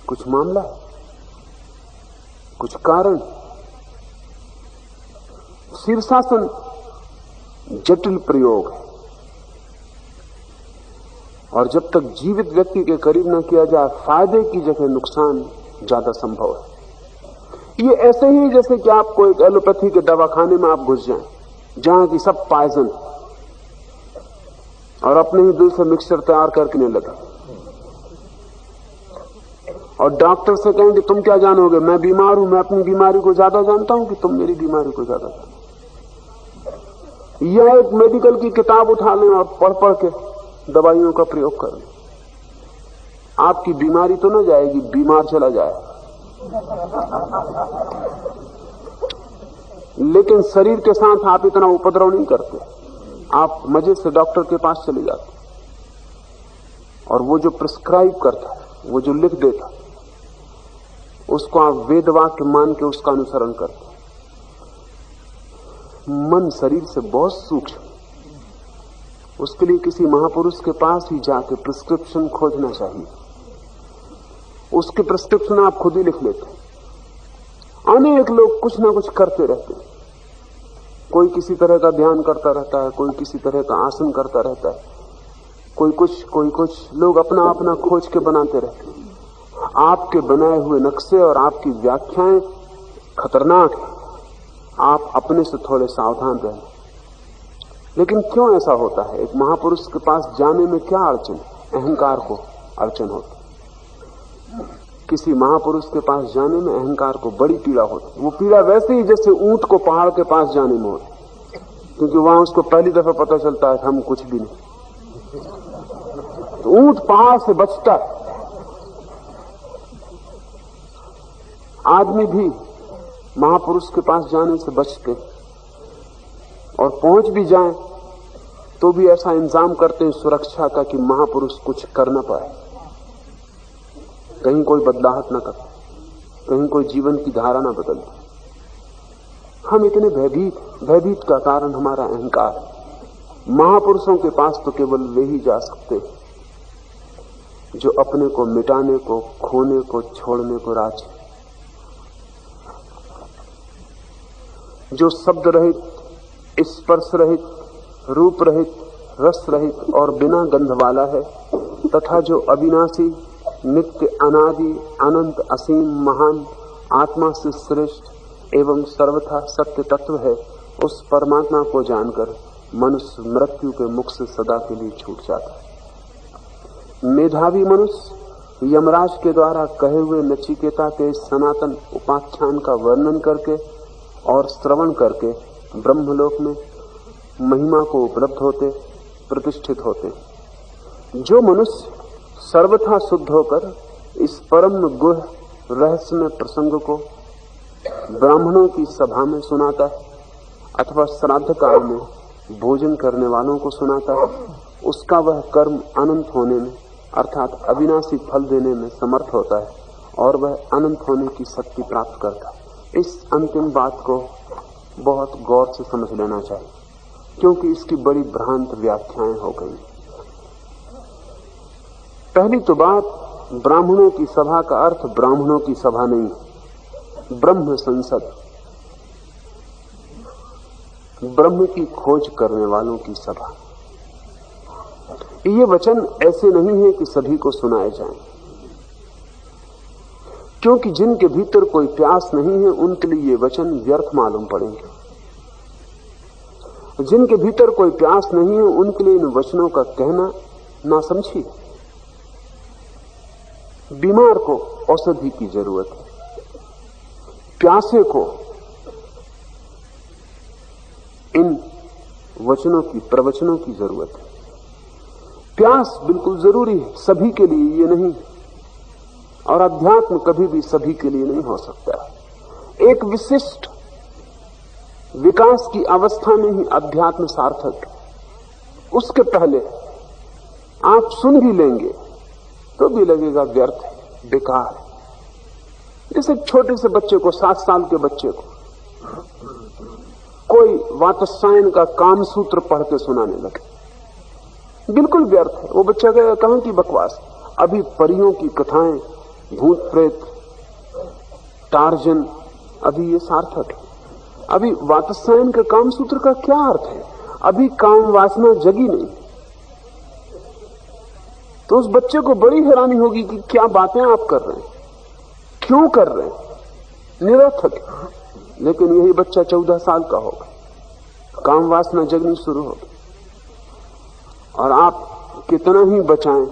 कुछ मामला, कुछ कारण। शीर्षासन जटिल प्रयोग है, और जब तक जीवित व्यक्ति के करीब न किया जाए, फायदे की जगह नुकसान ज्यादा संभव है। ये ऐसे ही जैसे कि आपको एक एलोपैथी के दवाखाने में आप घुस जाएं, जहां की सब पॉइजन, और अपने ही दिल से मिक्सचर तैयार करके नहीं लगा, और डॉक्टर से कहें कि तुम क्या जानोगे, मैं बीमार हूं, मैं अपनी बीमारी को ज्यादा जानता हूं कि तुम मेरी बीमारी को ज्यादा जानते। यह एक मेडिकल की किताब उठा लें और पढ़ पढ़ के दवाइयों का प्रयोग करें, आपकी बीमारी तो न जाएगी, बीमार चला जाए। लेकिन शरीर के साथ आप इतना उपद्रव नहीं करते, आप मजे से डॉक्टर के पास चले जाते, और वो जो प्रिस्क्राइब करता है, वो जो लिख देता, उसको आप वेद वाक्य मान के उसका अनुसरण करते। मन शरीर से बहुत सूक्ष्म, उसके लिए किसी महापुरुष के पास ही जाके प्रिस्क्रिप्शन खोजना चाहिए। उसके प्रिस्क्रिप्शन आप खुद ही लिख लेते। अनेक लोग कुछ ना कुछ करते रहते, कोई किसी तरह का ध्यान करता रहता है, कोई किसी तरह का आसन करता रहता है, कोई कुछ लोग अपना अपना खोज के बनाते रहते हैं। आपके बनाए हुए नक्शे और आपकी व्याख्याएं खतरनाक है, आप अपने से थोड़े सावधान रहें। लेकिन क्यों ऐसा होता है? एक महापुरुष के पास जाने में क्या अड़चन? अहंकार को अड़चन होती। किसी महापुरुष के पास जाने में अहंकार को बड़ी पीड़ा होती। वो पीड़ा वैसे ही जैसे ऊंट को पहाड़ के पास जाने में होती, क्योंकि वहां उसको पहली दफा पता चलता है कि हम कुछ भी नहीं। तो ऊंट पहाड़ से बचता है। आदमी भी महापुरुष के पास जाने से बचते, और पहुंच भी जाए तो भी ऐसा इंतजाम करते हैं सुरक्षा का कि महापुरुष कुछ कर न पाए, कहीं कोई बदलाहट न करे, कहीं कोई जीवन की धारा न बदल दे। हम इतने भयभीत का कारण हमारा अहंकार। महापुरुषों के पास तो केवल वे ही जा सकते जो अपने को मिटाने को, खोने को, छोड़ने को राजी, जो शब्द रहित, स्पर्श रहित, रूप रहित, रस रहित और बिना गंध वाला है, तथा जो अविनाशी, नित्य, अनादि, अनंत, असीम, महान, आत्मा से श्रेष्ठ एवं सर्वथा सत्य तत्व है, उस परमात्मा को जानकर मनुष्य मृत्यु के मुख से सदा के लिए छूट जाता है। मेधावी मनुष्य यमराज के द्वारा कहे हुए नचिकेता के सनातन उपाख्यान का वर्णन करके और श्रवण करके ब्रह्मलोक में महिमा को उपलब्ध होते, प्रतिष्ठित होते। जो मनुष्य सर्वथा शुद्ध होकर इस परम गुह रहस्यमय प्रसंग को ब्राह्मणों की सभा में सुनाता है अथवा श्राद्ध काल में भोजन करने वालों को सुनाता है, उसका वह कर्म अनंत होने में अर्थात अविनाशी फल देने में समर्थ होता है और वह अनंत होने की शक्ति प्राप्त करता है। इस अंतिम बात को बहुत गौर से समझ लेना चाहिए, क्योंकि इसकी बड़ी भ्रांत व्याख्याएं हो गई। पहली तो बात, ब्राह्मणों की सभा का अर्थ ब्राह्मणों की सभा नहीं, ब्रह्म संसद, ब्रह्म की खोज करने वालों की सभा। ये वचन ऐसे नहीं है कि सभी को सुनाए जाएं, क्योंकि जिनके भीतर कोई प्यास नहीं है उनके लिए ये वचन व्यर्थ मालूम पड़ेंगे। जिनके भीतर कोई प्यास नहीं है उनके लिए इन वचनों का कहना ना समझिए। बीमार को औषधि की जरूरत है, प्यासे को इन वचनों की, प्रवचनों की जरूरत है। प्यास बिल्कुल जरूरी है, सभी के लिए ये नहीं, और अध्यात्म कभी भी सभी के लिए नहीं हो सकता। एक विशिष्ट विकास की अवस्था में ही अध्यात्म सार्थक, उसके पहले आप सुन भी लेंगे तो भी लगेगा व्यर्थ है, बेकार है। जैसे छोटे से बच्चे को, 7 साल के बच्चे को कोई वातस्यायन का काम सूत्र पढ़ के सुनाने लगे, बिल्कुल व्यर्थ है। वो बच्चा कहेगा कहां की बकवास, अभी परियों की कथाएं, भूत प्रेत, टार्जन, अभी ये सार्थक है। अभी वातस्यायन के काम सूत्र का क्या अर्थ है, अभी काम वासना जगी नहीं। तो उस बच्चे को बड़ी हैरानी होगी कि क्या बातें आप कर रहे हैं, क्यों कर रहे हैं, निरर्थक है। लेकिन यही बच्चा 14 साल का होगा, काम वासना जगनी शुरू होगी, और आप कितना ही बचाएं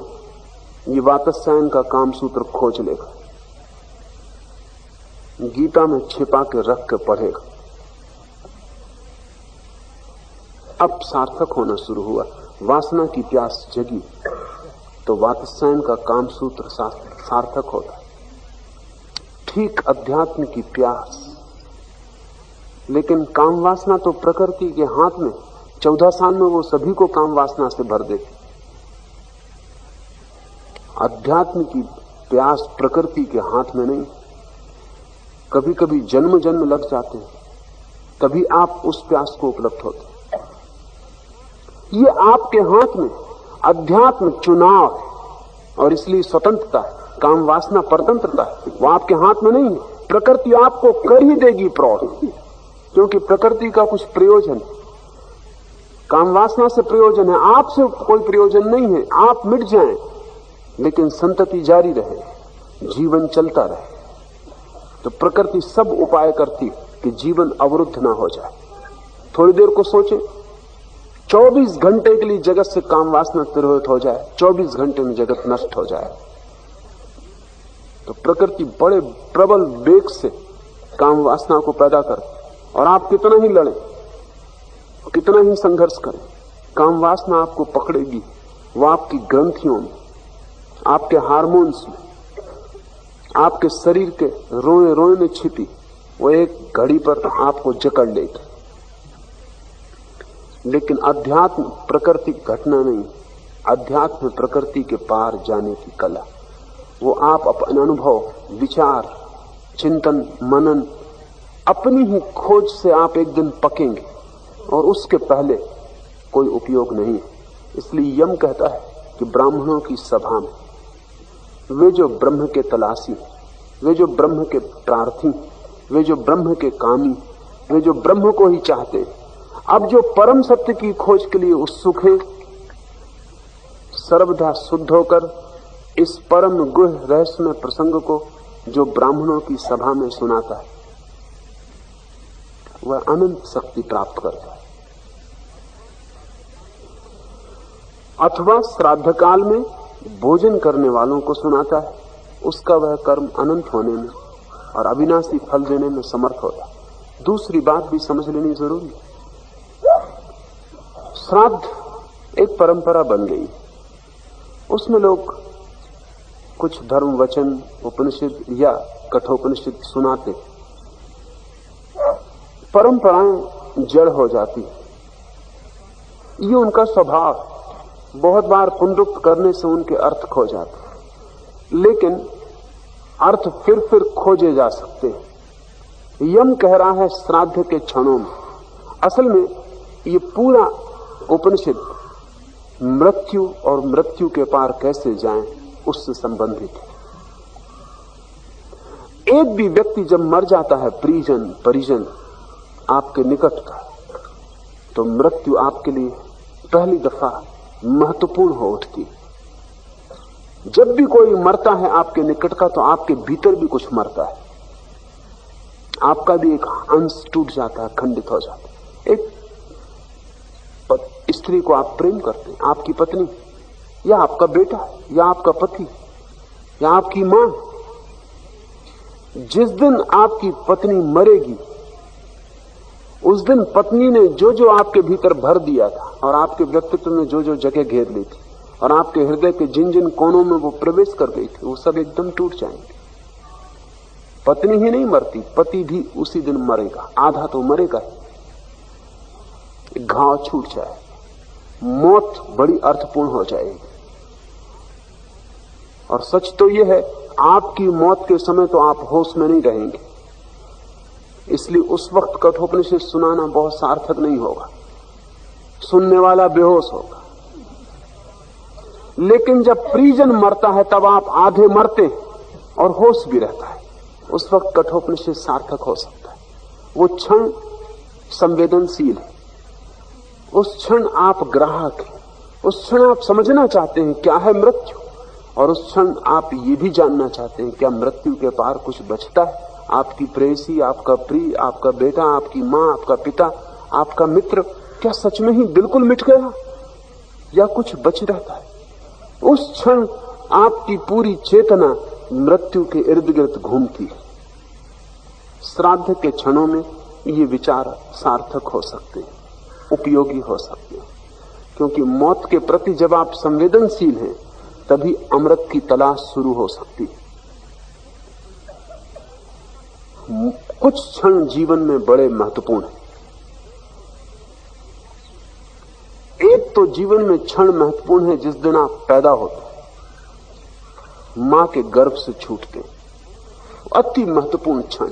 ये वातस्यायन का काम सूत्र खोज लेगा, गीता में छिपा के रख के पढ़ेगा। अब सार्थक होना शुरू हुआ, वासना की प्यास जगी तो वातस्यायन का काम सूत्र सार्थक होता। ठीक अध्यात्म की प्यास, लेकिन काम वासना तो प्रकृति के हाथ में, 14 साल में वो सभी को काम वासना से भर देती। अध्यात्म की प्यास प्रकृति के हाथ में नहीं, कभी कभी जन्म जन्म लग जाते हैं, तभी आप उस प्यास को उपलब्ध होते। ये आपके हाथ में, अध्यात्म चुनाव है, और इसलिए स्वतंत्रता, काम वासना परतंत्रता है, वो आपके हाथ में नहीं है। प्रकृति आपको कर ही देगी प्रौढ़, क्योंकि प्रकृति का कुछ प्रयोजन, काम वासना से प्रयोजन है, आपसे कोई प्रयोजन नहीं है। आप मिट जाएं लेकिन संतति जारी रहे, जीवन चलता रहे। तो प्रकृति सब उपाय करती कि जीवन अवरुद्ध ना हो जाए। थोड़ी देर को सोचें, 24 घंटे के लिए जगत से काम वासना तिरोहित हो जाए, 24 घंटे में जगत नष्ट हो जाए। तो प्रकृति बड़े प्रबल वेग से काम वासना को पैदा कर, और आप कितना ही लड़ें, कितना ही संघर्ष करें, काम वासना आपको पकड़ेगी। वो आपकी ग्रंथियों में, आपके हार्मोन्स में, आपके शरीर के रोए रोए में छिपी, वो एक घड़ी पर आपको जकड़ लेगी। लेकिन अध्यात्म प्रकृति घटना नहीं, अध्यात्म प्रकृति के पार जाने की कला। वो आप अपने अनुभव, विचार, चिंतन, मनन, अपनी ही खोज से आप एक दिन पकेंगे और उसके पहले कोई उपयोग नहीं है। इसलिए यम कहता है कि ब्राह्मणों की सभा में वे जो ब्रह्म के तलाशी, वे जो ब्रह्म के प्रार्थी, वे जो ब्रह्म के कामी, वे जो ब्रह्म को ही चाहते हैं, अब जो परम सत्य की खोज के लिए उत्सुक हैं, सर्वथा शुद्ध होकर इस परम गुह रहस्यमय प्रसंग को जो ब्राह्मणों की सभा में सुनाता है, वह अनंत शक्ति प्राप्त करता है। अथवा श्राद्ध काल में भोजन करने वालों को सुनाता है, उसका वह कर्म अनंत होने में और अविनाशी फल देने में समर्थ होता है। दूसरी बात भी समझ लेनी जरूरी है। श्राद्ध एक परंपरा बन गई, उसमें लोग कुछ धर्म वचन, उपनिषद या कठोपनिषद सुनाते, परंपराएं जड़ हो जाती, ये उनका स्वभाव। बहुत बार पुनरुक्त करने से उनके अर्थ खो जाते, लेकिन अर्थ फिर खोजे जा सकते हैं। यम कह रहा है श्राद्ध के क्षणों में, असल में ये पूरा उपनिषद मृत्यु और मृत्यु के पार कैसे जाएं उससे संबंधित है। एक भी व्यक्ति जब मर जाता है, परिजन परिजन आपके निकट का, तो मृत्यु आपके लिए पहली दफा महत्वपूर्ण हो उठती। जब भी कोई मरता है आपके निकट का, तो आपके भीतर भी कुछ मरता है, आपका भी एक अंश टूट जाता है, खंडित हो जाता है। एक स्त्री को आप प्रेम करते हैं, आपकी पत्नी या आपका बेटा या आपका पति या आपकी मां, जिस दिन आपकी पत्नी मरेगी, उस दिन पत्नी ने जो जो आपके भीतर भर दिया था और आपके व्यक्तित्व में जो जो जगह घेर ली थी और आपके हृदय के जिन जिन कोनों में वो प्रवेश कर गई थी, वो सब एकदम टूट जाएंगे। पत्नी ही नहीं मरती, पति भी उसी दिन मरेगा, आधा तो मरेगा ही। घाव छूट जाए, मौत बड़ी अर्थपूर्ण हो जाएगी। और सच तो यह है, आपकी मौत के समय तो आप होश में नहीं रहेंगे, इसलिए उस वक्त कठोपनिषद सुनाना बहुत सार्थक नहीं होगा, सुनने वाला बेहोश होगा। लेकिन जब परिजन मरता है, तब आप आधे मरते और होश भी रहता है, उस वक्त कठोपनिषद सार्थक हो सकता है। वो क्षण संवेदनशील है, उस क्षण आप ग्राहक हैं, उस क्षण आप समझना चाहते हैं क्या है मृत्यु, और उस क्षण आप ये भी जानना चाहते हैं क्या मृत्यु के पार कुछ बचता है। आपकी प्रेयसी, आपका प्रिय, आपका बेटा, आपकी मां, आपका पिता, आपका मित्र, क्या सच में ही बिल्कुल मिट गया या कुछ बच रहता है? उस क्षण आपकी पूरी चेतना मृत्यु के इर्द गिर्द घूमती है। श्राद्ध के क्षणों में ये विचार सार्थक हो सकते हैं, उपयोगी हो सकते हैं, क्योंकि मौत के प्रति जब आप संवेदनशील हैं, तभी अमृत की तलाश शुरू हो सकती है। कुछ क्षण जीवन में बड़े महत्वपूर्ण हैं। एक तो जीवन में क्षण महत्वपूर्ण है जिस दिन आप पैदा होते, मां के गर्भ से छूटते, अति महत्वपूर्ण क्षण।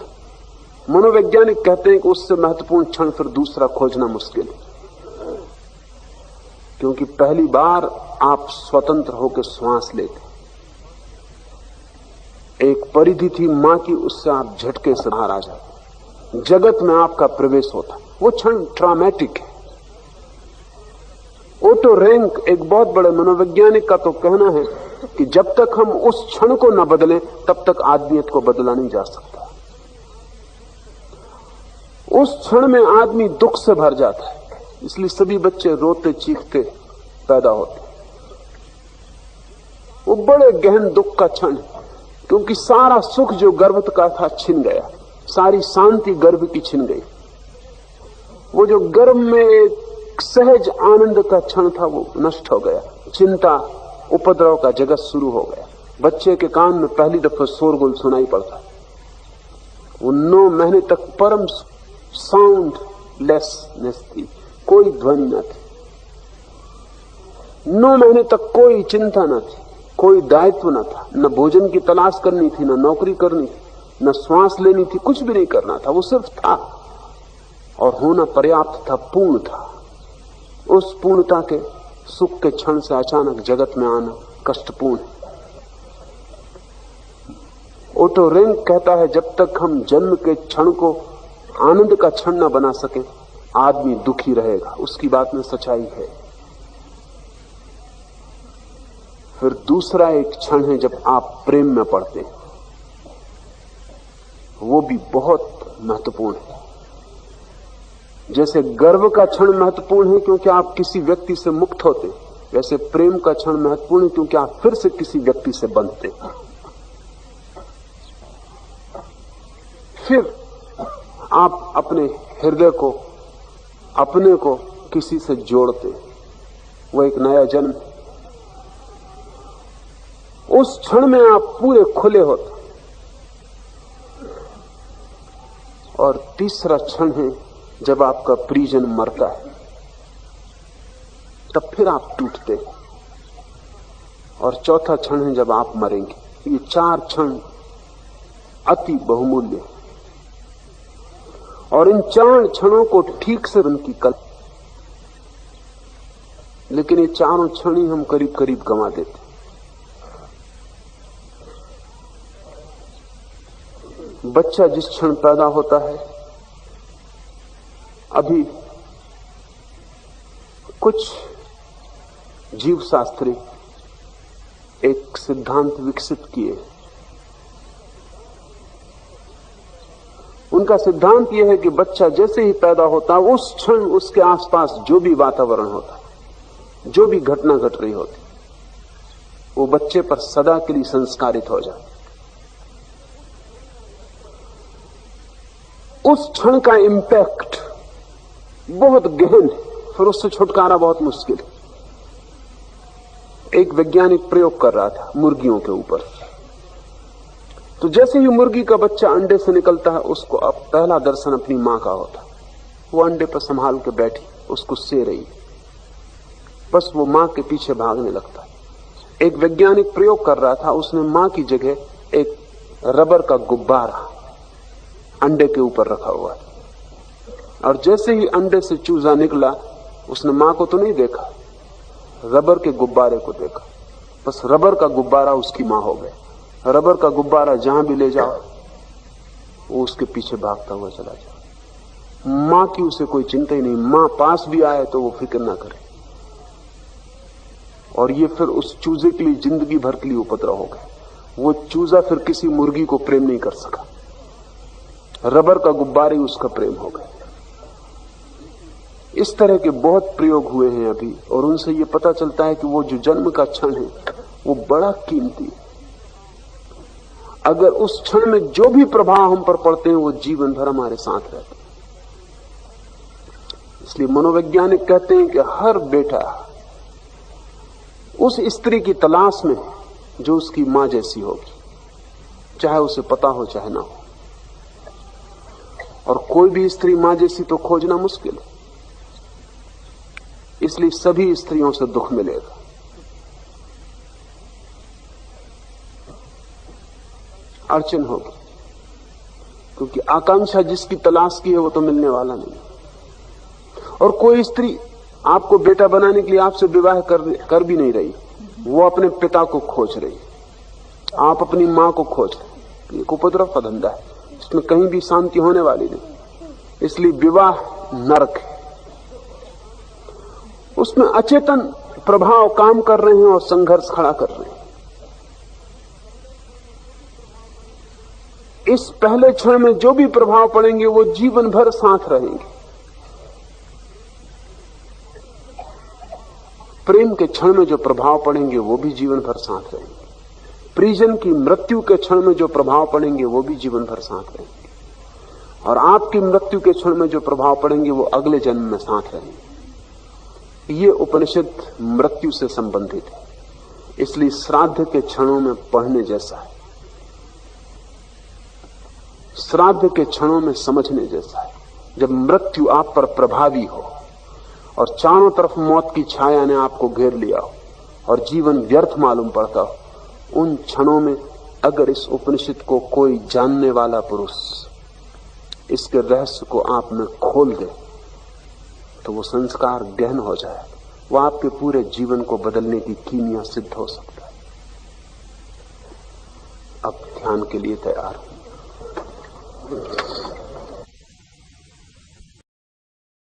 मनोवैज्ञानिक कहते हैं कि उससे महत्वपूर्ण क्षण फिर दूसरा खोजना मुश्किल है, क्योंकि पहली बार आप स्वतंत्र होकर श्वास लेते, एक परिधि थी मां की, उससे आप झटके से बाहर आ जाते, जगत में आपका प्रवेश होता। वो क्षण ट्रॉमेटिक है। ओटो रैंक, एक बहुत बड़े मनोवैज्ञानिक का तो कहना है कि जब तक हम उस क्षण को न बदलें, तब तक आदमियत को बदला नहीं जा सकता। उस क्षण में आदमी दुख से भर जाता है, इसलिए सभी बच्चे रोते चीखते पैदा होते। वो बड़े गहन दुख का क्षण है, क्योंकि सारा सुख जो गर्भ का था छिन गया, सारी शांति गर्भ की छिन गई। वो जो गर्भ में एक सहज आनंद का क्षण था, वो नष्ट हो गया। चिंता, उपद्रव का जगत शुरू हो गया। बच्चे के कान में पहली दफा शोरगुल सुनाई पड़ता। वो 9 महीने तक परम साउंड लेसनेस थी, कोई ध्वनि न थी। 9 महीने तक कोई चिंता न थी, कोई दायित्व न था, न भोजन की तलाश करनी थी, न नौकरी करनी थी, न श्वास लेनी थी, कुछ भी नहीं करना था। वो सिर्फ था और होना पर्याप्त था, पूर्ण था। उस पूर्णता के सुख के क्षण से अचानक जगत में आना कष्टपूर्ण है। ओटो रेंक कहता है, जब तक हम जन्म के क्षण को आनंद का क्षण न बना सके, आदमी दुखी रहेगा। उसकी बात में सच्चाई है। फिर दूसरा एक क्षण है जब आप प्रेम में पड़ते हैं, वो भी बहुत महत्वपूर्ण है। जैसे गर्व का क्षण महत्वपूर्ण है क्योंकि आप किसी व्यक्ति से मुक्त होते, वैसे प्रेम का क्षण महत्वपूर्ण है क्योंकि आप फिर से किसी व्यक्ति से बंधते। फिर आप अपने हृदय को, अपने को किसी से जोड़ते, वो एक नया जन्म। उस क्षण में आप पूरे खुले होते। और तीसरा क्षण है जब आपका प्रियजन मरता है, तब फिर आप टूटते। और चौथा क्षण है जब आप मरेंगे। ये 4 क्षण अति बहुमूल्य, और इन 4 क्षणों को ठीक से उनकी लेकिन ये चारों क्षण ही हम करीब करीब गंवा देते। बच्चा जिस क्षण पैदा होता है, अभी कुछ जीवशास्त्री एक सिद्धांत विकसित किए। उनका सिद्धांत यह है कि बच्चा जैसे ही पैदा होता है, उस क्षण उसके आसपास जो भी वातावरण होता, जो भी घटना घट रही होती, वो बच्चे पर सदा के लिए संस्कारित हो जाती। उस क्षण का इंपैक्ट बहुत गहन है, फिर उससे छुटकारा बहुत मुश्किल है। एक वैज्ञानिक प्रयोग कर रहा था मुर्गियों के ऊपर। तो जैसे ही मुर्गी का बच्चा अंडे से निकलता है, उसको अब पहला दर्शन अपनी मां का होता। वो अंडे पर संभाल के बैठी, उसको से रही, बस वो मां के पीछे भागने लगता। एक वैज्ञानिक प्रयोग कर रहा था, उसने मां की जगह एक रबर का गुब्बारा अंडे के ऊपर रखा हुआ, और जैसे ही अंडे से चूजा निकला, उसने मां को तो नहीं देखा, रबर के गुब्बारे को देखा। बस रबर का गुब्बारा उसकी मां हो गया। रबर का गुब्बारा जहां भी ले जाओ, वो उसके पीछे भागता हुआ चला जाए। मां की उसे कोई चिंता ही नहीं, मां पास भी आए तो वो फिक्र ना करे। और ये फिर उस चूजे के लिए जिंदगी भर के लिए उपद्रव हो गया। वो चूजा फिर किसी मुर्गी को प्रेम नहीं कर सका, रबर का गुब्बारे उसका प्रेम हो गया। इस तरह के बहुत प्रयोग हुए हैं अभी, और उनसे ये पता चलता है कि वो जो जन्म का क्षण है, वो बड़ा कीमती है। अगर उस क्षण में जो भी प्रभाव हम पर पड़ते हैं, वो जीवन भर हमारे साथ रहते हैं। इसलिए मनोवैज्ञानिक कहते हैं कि हर बेटा उस स्त्री की तलाश में जो उसकी मां जैसी होगी, चाहे उसे पता हो चाहे ना हो। और कोई भी स्त्री मां जैसी तो खोजना मुश्किल है, इसलिए सभी स्त्रियों से दुख मिलेगा। अड़चन होगी, क्योंकि आकांक्षा जिसकी तलाश की है वो तो मिलने वाला नहीं। और कोई स्त्री आपको बेटा बनाने के लिए आपसे विवाह कर भी नहीं रही, वो अपने पिता को खोज रही, आप अपनी मां को खोज रहे। ये उपद्रव का धंधा है, इसमें कहीं भी शांति होने वाली नहीं। इसलिए विवाह नरक है, उसमें अचेतन प्रभाव काम कर रहे हैं और संघर्ष खड़ा कर रहे हैं। इस पहले क्षण में जो भी प्रभाव पड़ेंगे वो जीवन भर साथ रहेंगे। प्रेम के क्षण में जो प्रभाव पड़ेंगे वो भी जीवन भर साथ रहेंगे। परिजन की मृत्यु के क्षण में जो प्रभाव पड़ेंगे वो भी जीवन भर साथ रहेंगे। और आपकी मृत्यु के क्षण में जो प्रभाव पड़ेंगे वो अगले जन्म में साथ रहेंगे। ये उपनिषद मृत्यु से संबंधित है, इसलिए श्राद्ध के क्षणों में पढ़ने जैसा है, श्राद्ध के क्षणों में समझने जैसा है। जब मृत्यु आप पर प्रभावी हो और चारों तरफ मौत की छाया ने आपको घेर लिया हो और जीवन व्यर्थ मालूम पड़ता हो, उन क्षणों में अगर इस उपनिषद को कोई जानने वाला पुरुष इसके रहस्य को आप में खोल दे तो वो संस्कार गहन हो जाए, वो आपके पूरे जीवन को बदलने की कीमिया सिद्ध हो सकता है। अब ध्यान के लिए तैयार हूं।